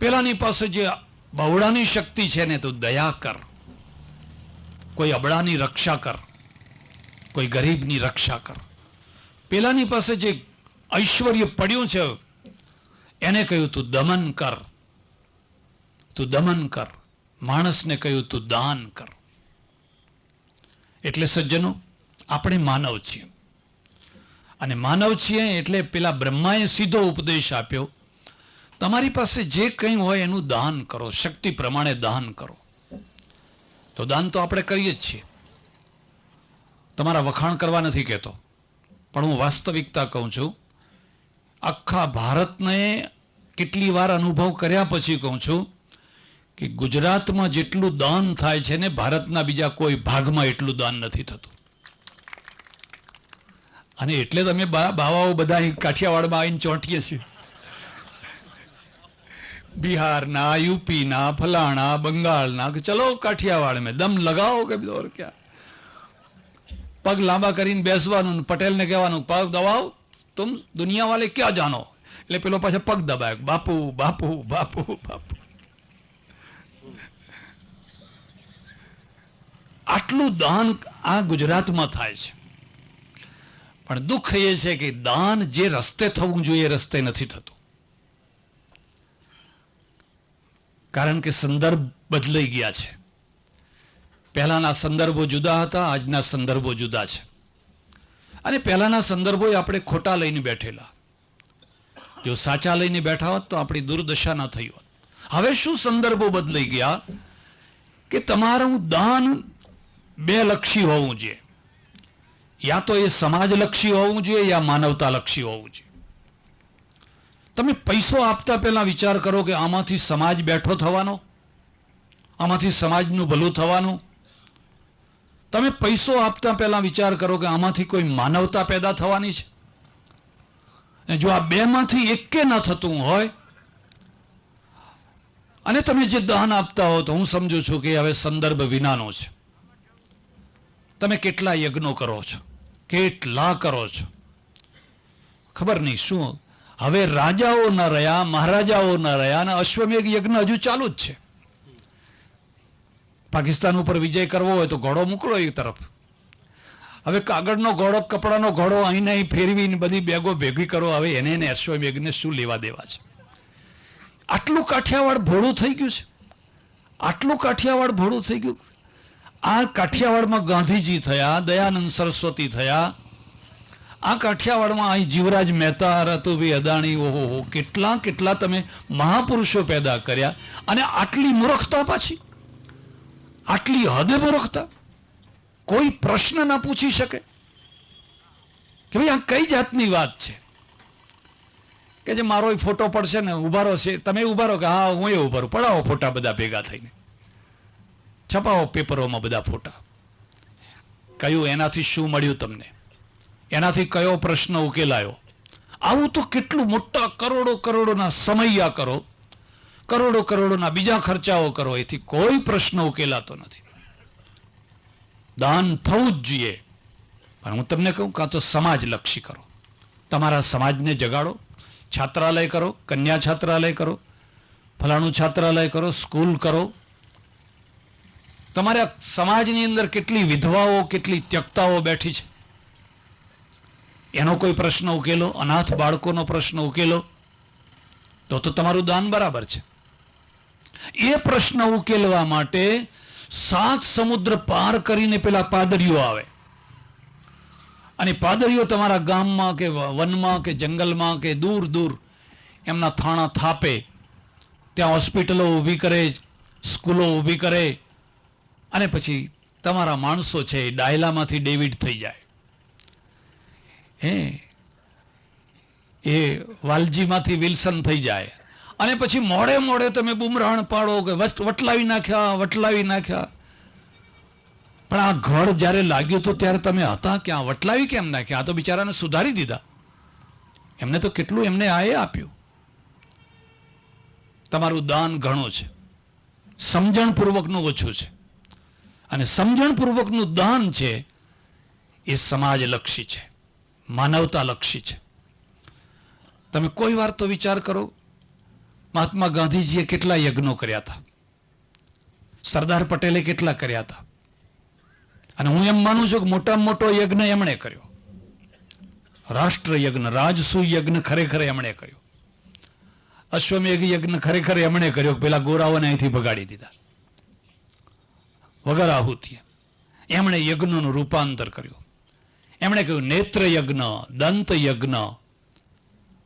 પેલાની પાસે જે બહોળાની શક્તિ છે ને, તું દયા કર. કોઈ અબળાની રક્ષા કર, કોઈ ગરીબની રક્ષા કર. પેલાની પાસે જે ઐશ્વર્ય પડ્યું છે એને કહ્યું તું દમન કર, તું દમન કર. માણસને કહ્યું તું દાન કર. એટલે સજ્જનો, આપણે માનવ છીએ, અને માનવ છીએ એટલે પેલા બ્રહ્માએ સીધો ઉપદેશ આપ્યો, તમારી પાસે જે કંઈ હોય એનું દાન કરો, શક્તિ પ્રમાણે દાન કરો. તો દાન તો આપણે કરીએ જ છીએ. તમારા વખાણ કરવા નથી કહેતો, પણ હું વાસ્તવિકતા કહું છું. આખા ભારતને કેટલી વાર અનુભવ કર્યા પછી કહું છું કે ગુજરાતમાં જેટલું દાન થાય છે ને, ભારતના બીજા કોઈ ભાગમાં એટલું દાન નથી થતું. અને એટલે તમે બાવાઓ બધા કાઠિયાવાડમાં આવીને ચોંટીએ છીએ. બિહારના, યુપીના, ફલાણા, બંગાળના, કે ચલો કાઠિયાવાડ મેં દમ લગાવો કે દોર ક્યાં. પગ લાંબા કરીને બેસવાનું, પટેલને કહેવાનું પગ દબાવો, તુમ દુનિયા વાલે ક્યાં જાનો. એટલે પેલો પાછો પગ દબાય, બાપુ બાપુ બાપુ બાપુ. આટલું દાન આ ગુજરાતમાં થાય છે. પણ દુઃખ એ છે કે દાન જે રસ્તે થવું જોઈએ એ રસ્તે નથી થતું. કારણ કે સંદર્ભ બદલાઈ ગયા છે. પહેલાના સંદર્ભો જુદા હતા, આજના સંદર્ભો જુદા છે. અને પહેલાના સંદર્ભો આપણે ખોટા લઈને બેઠેલા. જો સાચા લઈને બેઠા હોત તો આપણી દુર્દશા ના થઈ હોત. હવે શું સંદર્ભો બદલાઈ ગયા કે તમારું દાન બે લક્ષી હોવું જોઈએ. યા તો એ સમાજલક્ષી હોવું જોઈએ યા માનવતાલક્ષી હોવું જોઈએ. તમે પૈસો આપતા પહેલા વિચાર કરો કે આમાંથી સમાજ બેઠો થવાનો, આમાંથી સમાજનું ભલું થવાનું. તમે પૈસો આપતા પહેલા વિચાર કરો કે આમાંથી કોઈ માનવતા પેદા થવાની છે. અને જો આ બેમાંથી એકે ન થતું હોય અને તમે જે દાન આપતા હો તો હું સમજુ છું કે હવે સંદર્ભ વિનાનો છે. તમે કેટલા યજ્ઞો કરો છો, કેટલા કરો છો, ખબર નહીં શું. હવે રાજાઓ ન રહ્યા, મહારાજાઓ ન રહ્યા અને અશ્વમેઘ યજ્ઞ હજુ ચાલુ જ છે. પાકિસ્તાન ઉપર વિજય કરવો હોય તો ઘોડો મોકલો એક તરફ. હવે કાગળનો ઘોડો, કપડાનો ઘોડો અહીં અહીં ફેરવીને બધી બેગો ભેગી કરો. હવે એને અશ્વમેઘને શું લેવા દેવા છે? આટલું કાઠિયાવાડ ભોળું થઈ ગયું છે, આટલું કાઠિયાવાડ ભોળું થઈ ગયું. આ કાઠિયાવાડમાં ગાંધીજી થયા, દયાનંદ સરસ્વતી થયા. આ કાઠિયાવાડમાં અહીં જીવરાજ મહેતા, રતુભાઈ અદાણી, ઓહો કેટલા કેટલા તમે મહાપુરુષો પેદા કર્યા. અને આટલી મૂર્ખતા, પાછી આટલી હદે મૂર્ખતા. કોઈ પ્રશ્ન ના પૂછી શકે કે ભાઈ આ કઈ જાતની વાત છે કે જે મારો ફોટો પડશે ને, ઉભારો છે, તમે ઉભારો કે હા હું એ ઉભારું, પડાવો ફોટા બધા ભેગા થઈને, છપાવો પેપરોમાં બધા ફોટા. કયું એનાથી શું મળ્યું તમને? એનાથી કયો પ્રશ્ન ઉકેલાયો? આવું તો કેટલું મોટા કરોડો કરોડોના સમયા કરો, કરોડો કરોડોના બીજા ખર્ચાઓ કરો, એથી કોઈ પ્રશ્ન ઉકેલાતો નથી. દાન થવું જ જોઈએ, પણ હું તમને કહું કાં તો સમાજલક્ષી કરો, તમારા સમાજને જગાડો. છાત્રાલય કરો, કન્યા છાત્રાલય કરો, ફલાણું છાત્રાલય કરો, સ્કૂલ કરો. તમારા સમાજની અંદર કેટલી વિધવાઓ, કેટલી ત્યક્તાઓ બેઠી છે, એનો કોઈ પ્રશ્ન ઉકેલો. અનાથ બાળકોનો પ્રશ્ન ઉકેલો, તો તમારું દાન બરાબર છે. એ પ્રશ્ન ઉકેલવા માટે 7 સમુદ્ર પાર કરીને પેલા પાદરીઓ આવે, અને પાદરીઓ તમારા ગામમાં કે વનમાં કે જંગલમાં કે દૂર દૂર એમના થાણા થાપે, ત્યાં હોસ્પિટલો ઊભી કરે, સ્કૂલો ઊભી કરે, અને પછી તમારા માણસો છે એ ડાયલામાંથી ડેવિડ થઈ જાય, એ વાલજીમાંથી વિલ્સન થઈ જાય. અને પછી મોડે મોડે તમે બુમરાણ પાડો કે વટલાવી નાખ્યા. પણ આ ઘર જ્યારે લાગ્યું તો ત્યારે તમે હતા ક્યાં? વટલાવી કેમ નાખ્યા? આ તો બિચારાને સુધારી દીધા. એમને તો કેટલું એમને આએ આપ્યું. તમારું દાન ઘણું છે, સમજણપૂર્વકનું ઓછું છે. અને સમજણપૂર્વકનું દાન છે એ સમાજલક્ષી છે, માનવતાલક્ષી છે. તમે કોઈ વાર તો વિચાર કરો, મહાત્મા ગાંધીજીએ કેટલા યજ્ઞો કર્યા હતા, સરદાર પટેલે કેટલા કર્યા હતા. અને હું એમ માનું છું કે મોટામાં મોટો યજ્ઞ એમણે કર્યો, રાષ્ટ્ર યજ્ઞ, રાજસુ યજ્ઞ ખરેખર એમણે કર્યો. અશ્વમેઘ યજ્ઞ ખરેખર એમણે કર્યો, પેલા ગોરાઓને અહીંથી ભગાડી દીધા વગર આહુતિએ. એમણે યજ્ઞનું રૂપાંતર કર્યું. એમણે કહ્યું નેત્ર યજ્ઞ, દંત યજ્ઞ,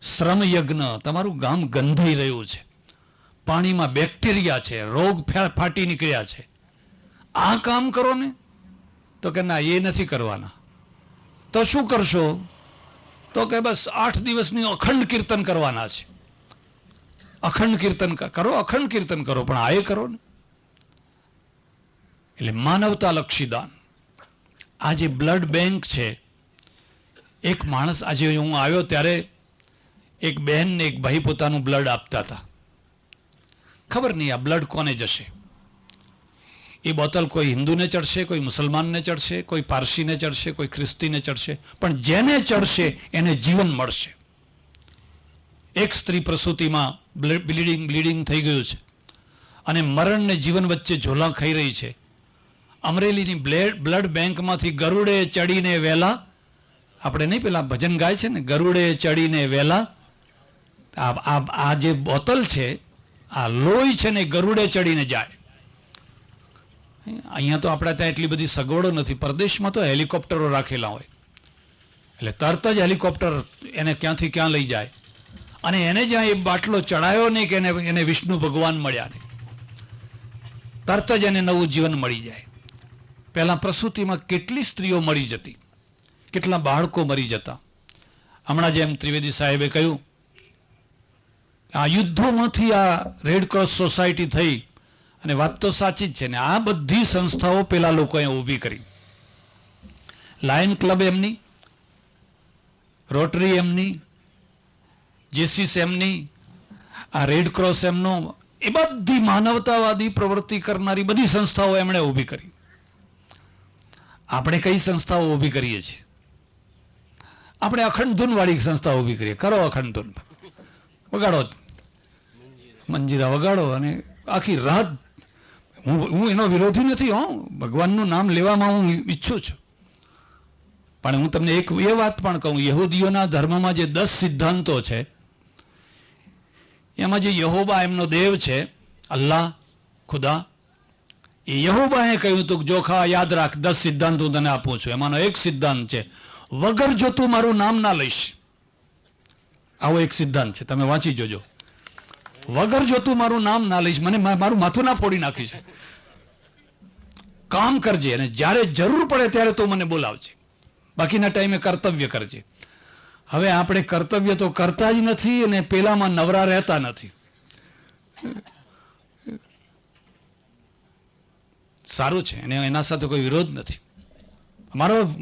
શ્રમ યજ્ઞ. તમારું ગામ ગંધાઈ રહ્યું છે, પાણીમાં બેક્ટેરિયા છે, રોગ ફાટી નીકળ્યા છે, આ કામ કરો ને. તો કે ના, એ નથી કરવાના. તો શું કરશો? તો કે બસ 8 દિવસની અખંડ કીર્તન કરવાના છે. અખંડ કીર્તન કરો, અખંડ કીર્તન કરો, પણ આ એ કરો ને. એટલે માનવતાલક્ષી દાન. આ જે બ્લડ બેંક છે, એક માણસ, આજે હું આવ્યો ત્યારે એક બહેન ને એક ભાઈ પોતાનું બ્લડ આપતા હતા. ખબર નહીં આ બ્લડ કોને જશે. એ બોટલ કોઈ હિન્દુને ચડશે, કોઈ મુસલમાનને ચડશે, કોઈ પારસીને ચડશે, કોઈ ખ્રિસ્તીને ચડશે, પણ જેને ચડશે એને જીવન મળશે. એક સ્ત્રી પ્રસૂતિમાં બ્લીડિંગ થઈ ગયું છે અને મરણ ને જીવન વચ્ચે ઝોલા ખાઈ રહી છે. અમરેલીની બ્લડ બેંકમાંથી ગરુડે ચડીને વેલા, આપણે નહીં પેલા ભજન ગાય છે ને, ગરુડે ચડીને વેલા. આ જે બોટલ છે, આ લોહી છે ને, ગરુડે ચડીને જાય. અહીંયા તો આપણે ત્યાં એટલી બધી સગવડો નથી. પરદેશમાં તો હેલિકોપ્ટરો રાખેલા હોય, એટલે તરત જ હેલિકોપ્ટર એને ક્યાંથી ક્યાં લઈ જાય. અને એને જ્યાં એ બાટલો ચડાયો નહીં કે એને વિષ્ણુ ભગવાન મળ્યા નહીં. તરત જ એને નવું જીવન મળી જાય. પહેલાં પ્રસૂતિમાં કેટલી સ્ત્રીઓ મરી જતી, કેટલા બાળકો મરી જતા. હમણાં જેમ ત્રિવેદી સાહેબે કહ્યું, આ યુદ્ધોમાંથી આ રેડ ક્રોસ સોસાયટી થઈ, અને વાત તો સાચી જ છે ને. આ બધી સંસ્થાઓ પેલા લોકોએ ઊભી કરી. લાયન ક્લબ એમની, રોટરી એમની, જેસીસ એમની, આ રેડ ક્રોસ એમનો, એ બધી માનવતાવાદી પ્રવૃત્તિ કરનારી બધી સંસ્થાઓ એમણે ઊભી કરી. આપણે કઈ સંસ્થાઓ ઊભી કરીએ છીએ? આપણે અખંડ ધૂન વાળી સંસ્થા ઊભી કરીએ. કરો અખંડ ધૂન, વગાડો, મંજીરા વગાડો, અને આખી રાત. હું એનો વિરોધી નથી હો, ભગવાનનું નામ લેવામાં હું ઈચ્છું છું. પણ હું તમને એક એ વાત પણ કહું, યહૂદીઓના ધર્મમાં જે 10 સિદ્ધાંતો છે, એમાં જે યહોવા એમનો દેવ છે, અલ્લાહ, ખુદા, એ યહોવાએ કહ્યું હતું કે જોખા યાદ રાખ, 10 સિદ્ધાંત હું તને આપું છું. એમાંનો એક સિદ્ધાંત છે, વગર જો તું મારું નામ ના લઈશ. આવો એક સિદ્ધાંત છે, તમે વાંચી જોજો. વગર જો તું મારું નામ ના લઈશ, મને મારું માથું ના ફોડી નાખીશ. કામ કરજે, અને જ્યારે જરૂર પડે ત્યારે તું મને બોલાવજે, બાકીના ટાઈમે કર્તવ્ય કરજે. હવે આપણે કર્તવ્ય તો કરતા જ નથી, અને પેલામાં નવરા રહેતા નથી. સારું છે, અને એના સાથે કોઈ વિરોધ નથી.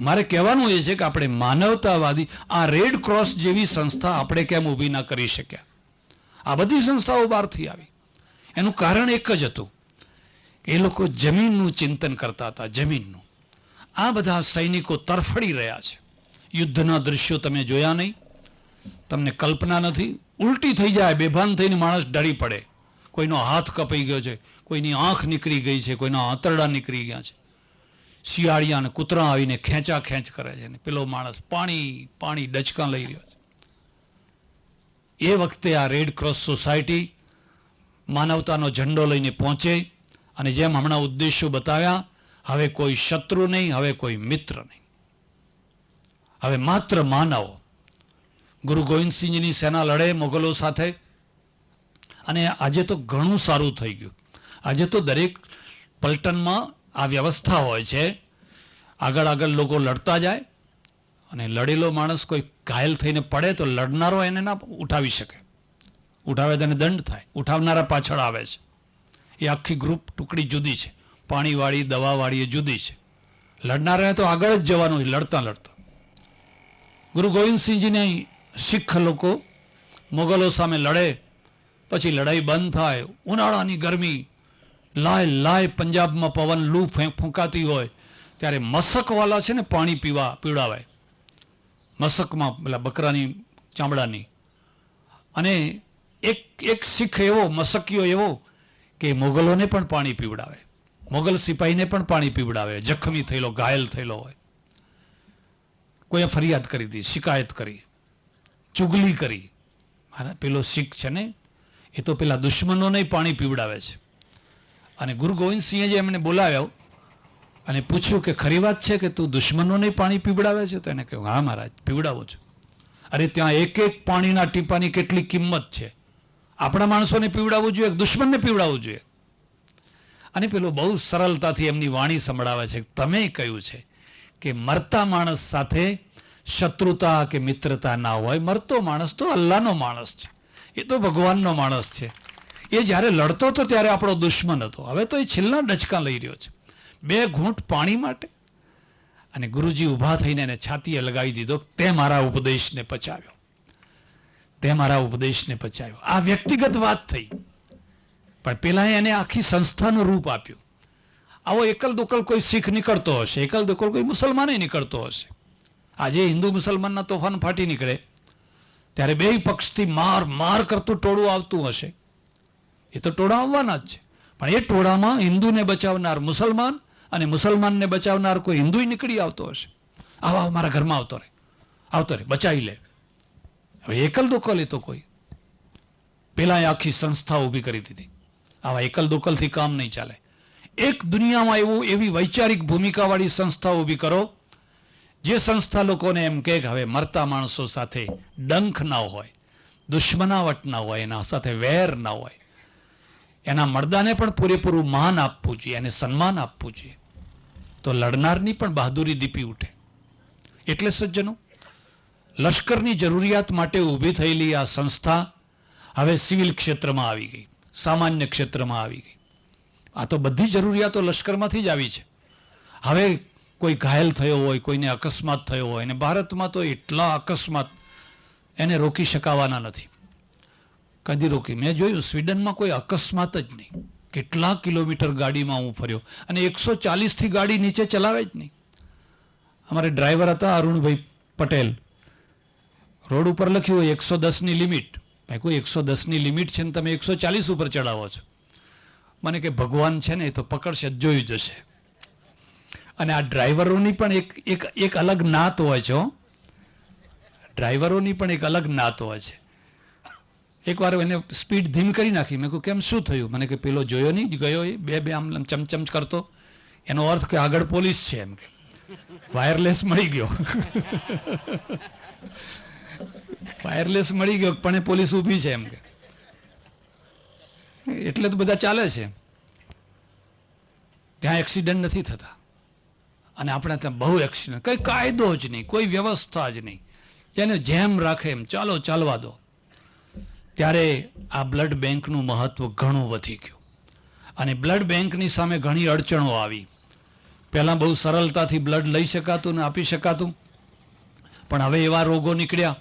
મારે કહેવાનું એ છે કે આપણે માનવતાવાદી આ રેડ ક્રોસ જેવી સંસ્થા આપણે કેમ ઊભી ના કરી શક્યા? આ બધી સંસ્થાઓ બહારથી આવી. એનું કારણ એક જ હતું, એ લોકો જમીનનું ચિંતન કરતા હતા, જમીનનું. આ બધા સૈનિકો તરફડી રહ્યા છે. યુદ્ધના દ્રશ્યો તમે જોયા નહીં, તમને કલ્પના નથી. ઉલટી થઈ જાય, બેભાન થઈને માણસ ડરી પડે. કોઈનો હાથ કપાઈ ગયો છે, કોઈની આંખ નીકળી ગઈ છે, કોઈના આંતરડા નીકળી ગયા છે. શિયાળિયા અને કૂતરા આવીને ખેંચા ખેંચ કરે છે, ને પેલો માણસ પાણી ડચકા લઈ રહ્યો છે. એ વખતે આ રેડ ક્રોસ સોસાયટી માનવતાનો ઝંડો લઈને પહોંચે, અને જેમ હમણાં ઉદ્દેશ્યો બતાવ્યા, હવે કોઈ શત્રુ નહીં, હવે કોઈ મિત્ર નહીં, હવે માત્ર માનવો. ગુરુ ગોવિંદસિંહજીની સેના લડે મોગલો સાથે, અને આજે તો ઘણું સારું થઈ ગયું. આજે તો દરેક પલટનમાં આ વ્યવસ્થા હોય છે. આગળ લોકો લડતા જાય, અને લડેલો માણસ કોઈ ઘાયલ થઈને પડે તો લડનારો એને ના ઉઠાવી શકે. ઉઠાવે તેને દંડ થાય, ઉઠાવનારા પાછળ આવે છે. એ આખી ગ્રુપ ટુકડી જુદી છે, પાણીવાળી, દવાવાળી એ જુદી છે. લડનારાને તો આગળ જ જવાનું, લડતા લડતા. ગુરુ ગોવિંદસિંહજીને શીખ લોકો મોગલો સામે લડે, પછી લડાઈ બંધ થાય. ઉનાળાની ગરમી, લાય પંજાબમાં પવન લૂ ફૂંકાતી હોય, ત્યારે મસકવાલા છે ને પાણી પીવડાવાય, મસકમાં પેલા બકરાની ચામડાની. અને એક શીખ એવો, મસકીયો એવો કે મોગલોને પણ પાણી પીવડાવે, મોગલ સિપાહીને પણ પાણી પીવડાવે. જખમી થયેલો, ઘાયલ થયેલો હોય, કોઈએ ફરિયાદ કરી હતી, શિકાયત કરી, ચુગલી કરી. મારા પેલો શીખ છે ને, એ તો પેલા દુશ્મનોને પાણી પીવડાવે છે. અને ગુરુ ગોવિંદસિંહે જે એમને બોલાવ્યો અને પૂછ્યું કે ખરી વાત છે કે તું દુશ્મનોને પાણી પીવડાવે છે? તો એને કહ્યું, હા મહારાજ, પીવડાવું છું. અરે ત્યાં એક પાણીના ટીપાની કેટલી કિંમત છે. આપણા માણસોને પીવડાવવું જોઈએ, દુશ્મનને પીવડાવવું જોઈએ. અને પેલો બહુ સરળતાથી એમની વાણી સંભળાવે છે, તમે કહ્યું છે કે મરતા માણસ સાથે શત્રુતા કે મિત્રતા ના હોય. મરતો માણસ તો અલ્લાહનો માણસ છે, એ તો ભગવાનનો માણસ છે. એ જ્યારે લડતો હતો ત્યારે આપણો દુશ્મન હતો, હવે તો એ છેલ્લા ડચકા લઈ રહ્યો છે 2 ઘૂંટ પાણી માટે. અને ગુરુજી ઊભા થઈને એને છાતીએ લગાવી દીધો, તે મારા ઉપદેશને પચાવ્યો, તે મારા ઉપદેશને પચાવ્યો. આ વ્યક્તિગત વાત થઈ, પણ પેલા એને આખી સંસ્થાનું રૂપ આપ્યું. આવો એકલ દોકલ કોઈ શીખ નીકળતો હશે, એકલ દોકલ કોઈ મુસલમાને નીકળતો હશે. આજે હિન્દુ મુસલમાનના તોફાન ફાટી નીકળે ત્યારે 2 પક્ષથી માર કરતું ટોળું આવતું હશે. એ તો ટોળા આવવાના જ છે, પણ એ ટોળામાં હિન્દુને બચાવનાર મુસલમાન અને મુસલમાનને બચાવનાર કોઈ હિન્દુ નીકળી આવતો હશે. આવા મારા ઘરમાં આવતો રે, બચાવી લે. હવે એકલ દોકલ એ તો કોઈ પેલા આખી સંસ્થા ઊભી કરી દીધી. આવા એકલ દોકલથી કામ નહીં ચાલે. એક દુનિયામાં એવી વૈચારિક ભૂમિકાવાળી સંસ્થા ઊભી કરો, જે સંસ્થા લોકોને એમ કહે કે હવે મરતા માણસો સાથે ડંખ ના હોય, દુશ્મનાવટ ના હોય, એના સાથે વેર ના હોય. એના મર્દાને પણ પૂરેપૂરું માન આપવું જોઈએ, એને સન્માન આપવું જોઈએ, તો લડનારની પણ બહાદુરી દીપી ઉઠે. એટલે સજ્જનો, લશ્કરની જરૂરિયાત માટે ઊભી થયેલી આ સંસ્થા હવે સિવિલ ક્ષેત્રમાં આવી ગઈ, સામાન્ય ક્ષેત્રમાં આવી ગઈ. આ તો બધી જરૂરિયાતો લશ્કરમાંથી જ આવી છે. હવે કોઈ ઘાયલ થયો હોય, કોઈને અકસ્માત થયો હોય, અને ભારતમાં તો એટલા અકસ્માત એને રોકી શકાવાના નથી. કદી રોકી? મેં જોયું સ્વીડનમાં કોઈ અકસ્માત જ નહીં. કેટલા કિલોમીટર ગાડીમાં હું ફર્યો અને 140થી ગાડી નીચે ચલાવે જ નહીં. અમારે ડ્રાઈવર હતા અરુણભાઈ પટેલ, રોડ ઉપર લખ્યું હોય 110ની લિમિટ. મેં કોઈ 110ની લિમિટ છે ને તમે 140 ઉપર ચડાવો છો? મને કે ભગવાન છે ને એ તો પકડશે, જોયું જશે. અને આ ડ્રાઈવરોની પણ એક અલગ નાત હોય છે. ડ્રાઈવરોની પણ એક અલગ નાત હોય છે. એકવાર એને સ્પીડ ધીમ કરી નાખી. મેં કહ્યું કેમ, શું થયું? મને કે પેલો જોયો નહીં ગયો એ બે આમ ચમચમ કરતો, એનો અર્થ કે આગળ પોલીસ છે એમ કે વાયરલેસ મળી ગયો. વાયરલેસ મળી ગયો પણ પોલીસ ઊભી છે એમ કે. એટલે તો બધા ચાલે છે. ત્યાં એક્સિડન્ટ નથી થતા અને આપણે ત્યાં બહુ એક્સિડન્ટ. કઈ કાયદો જ નહીં, કોઈ વ્યવસ્થા જ નહીં, જેને જેમ રાખે એમ ચાલો, ચાલવા દો. ત્યારે આ બ્લડ બેંકનું મહત્વ ઘણું વધી ગયું અને બ્લડ બેંકની સામે ઘણી અડચણો આવી. પહેલાં બહુ સરળતાથી બ્લડ લઈ શકાતું ને આપી શકાતું, પણ હવે એવા રોગો નીકળ્યા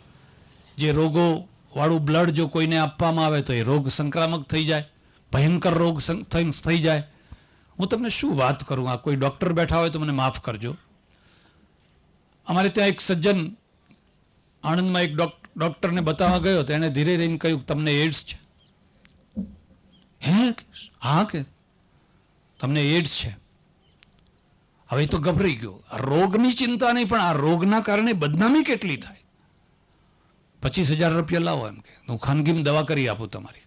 જે રોગોવાળું બ્લડ જો કોઈને આપવામાં આવે તો એ રોગ સંક્રામક થઈ જાય, ભયંકર રોગ થઈ જાય. હું તમને શું વાત કરું, આ કોઈ ડૉક્ટર બેઠા હોય તો મને માફ કરજો. અમારે ત્યાં એક સજ્જન આણંદમાં એક ડૉક્ટરને બતાવવા ગયો તો એણે ધીરે રહીને કહ્યું તમને એડ્સ છે. હે? હા કે તમને એડ્સ છે? હવે તો ગભરાઈ ગયો. આ રોગની ચિંતા નહીં, પણ આ રોગના કારણે બદનામી કેટલી થાય. 25,000 રૂપિયા લાવો એમ કે હું ખાનગીમાં દવા કરી આપું તમારી.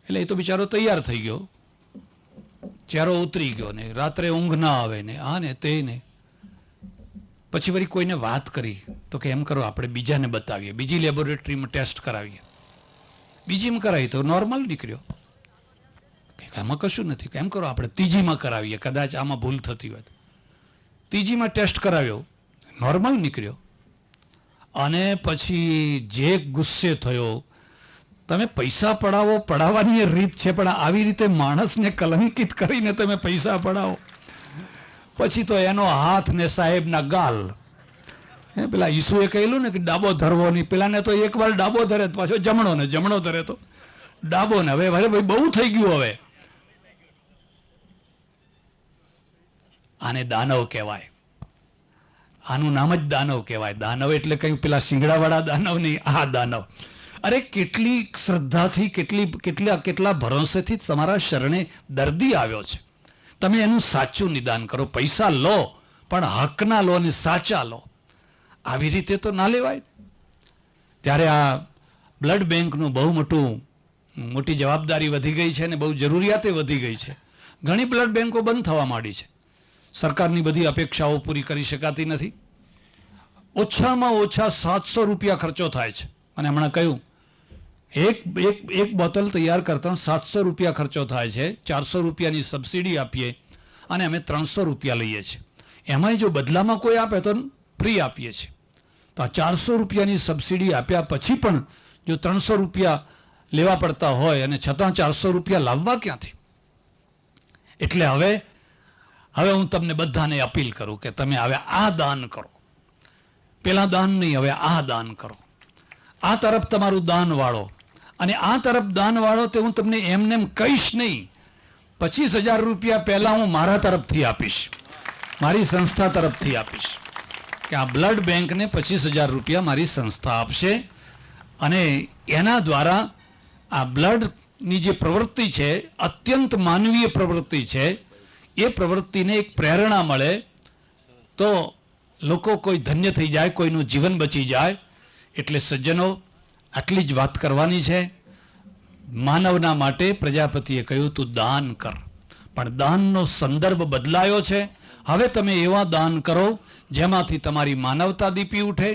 એટલે એ તો બિચારો તૈયાર થઈ ગયો, ચહેરો ઉતરી ગયો ને રાત્રે ઊંઘ ના આવે ને આ ને તે ને. પછી વળી કોઈને વાત કરી તો કે એમ કરો આપણે બીજાને બતાવીએ, બીજી લેબોરેટરીમાં ટેસ્ટ કરાવીએ. બીજીમાં કરાવી તો નોર્મલ નીકળ્યો. આમાં કશું નથી. એમ કરો આપણે ત્રીજીમાં કરાવીએ, કદાચ આમાં ભૂલ થતી હોય. ત્રીજીમાં ટેસ્ટ કરાવ્યો, નોર્મલ નીકળ્યો. અને પછી જે ગુસ્સે થયો, તમે પૈસા પડાવવાની રીત છે પણ આવી રીતે માણસને કલંકિત કરીને તમે પૈસા પડાવો. પછી તો એનો હાથ ને સાહેબના ગાલ. પેલા ઈસુએ કહેલું ને કે ડાબો ધરવો નહીં. પેલાને તો એકવાર ડાબો ધરે પાછો જમણો ને જમણો ધરે તો ડાબો ને. હવે ભાઈ બહુ થઈ ગયું. હવે આને દાનવ કહેવાય. આનું નામ જ દાનવ કહેવાય. દાનવ એટલે કઈ પેલા શિંગડાવાળા દાનવ નહીં, આ દાનવ. અરે કેટલી શ્રદ્ધાથી, કેટલા ભરોસેથી તમારા શરણે દર્દી આવ્યો છે. તમે એનું સાચું નિદાન કરો. પૈસા લો પણ હકના લો અને સાચા લો. આવી રીતે તો ના લેવાય. ત્યારે આ બ્લડ બેંકનું બહુ મોટી જવાબદારી વધી ગઈ છે અને બહુ જરૂરિયાતે વધી ગઈ છે. ઘણી બ્લડ બેંકો બંધ થવા માંડી છે. સરકારની બધી અપેક્ષાઓ પૂરી કરી શકાતી નથી. ઓછામાં ઓછા 700 રૂપિયા ખર્ચો થાય છે. અને હમણાં કહ્યું એક બોટલ તૈયાર કરતા 700 રૂપિયા ખર્ચો થાય છે. 400 રૂપિયાની સબસિડી આપીએ અને અમે 300 રૂપિયા લઈએ છીએ. એમાંય જો બદલામાં કોઈ આપે તો ફ્રી આપીએ છીએ. તો આ 400 રૂપિયાની સબસિડી આપ્યા પછી પણ જો 300 રૂપિયા લેવા પડતા હોય અને છતાં 400 રૂપિયા લાવવા ક્યાંથી? એટલે હવે હું તમને બધાને અપીલ કરું કે તમે હવે આ દાન કરો. પેલા દાન નહીં, હવે આ દાન કરો. આ તરફ તમારું દાન વાળો અને આ તરફ દાન વાળો તે હું તમને એમને કહીશ નહીં. 25,000 રૂપિયા પહેલા હું મારા તરફથી આપીશ, મારી સંસ્થા તરફથી આપીશ. કે આ બ્લડ બેંકને 25,000 રૂપિયા મારી સંસ્થા આપશે અને એના દ્વારા આ બ્લડની જે પ્રવૃત્તિ છે, અત્યંત માનવીય પ્રવૃત્તિ છે, એ પ્રવૃત્તિને એક પ્રેરણા મળે તો લોકો કોઈ ધન્ય થઈ જાય, કોઈનું જીવન બચી જાય. એટલે સજ્જનો, આટલી જ વાત કરવાની છે. માનવના માટે પ્રજાપતિએ કહ્યું તું દાન કર, પણ દાનનો સંદર્ભ બદલાયો છે. હવે તમે એવા દાન કરો જેમાંથી તમારી માનવતા દીપી ઉઠે,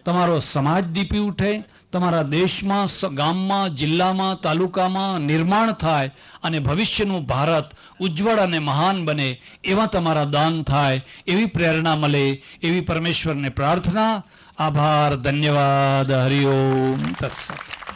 તમારો સમાજ દીપી ઉઠે, તમારા દેશમાં, ગામમાં, જિલ્લામાં, તાલુકામાં નિર્માણ થાય અને ભવિષ્યનું ભારત ઉજ્જવળ અને મહાન બને એવા તમારા દાન થાય, એવી પ્રેરણા મળે, એવી પરમેશ્વરને પ્રાર્થના. આભાર, ધન્યવાદ. હરિઓમ તત્સત.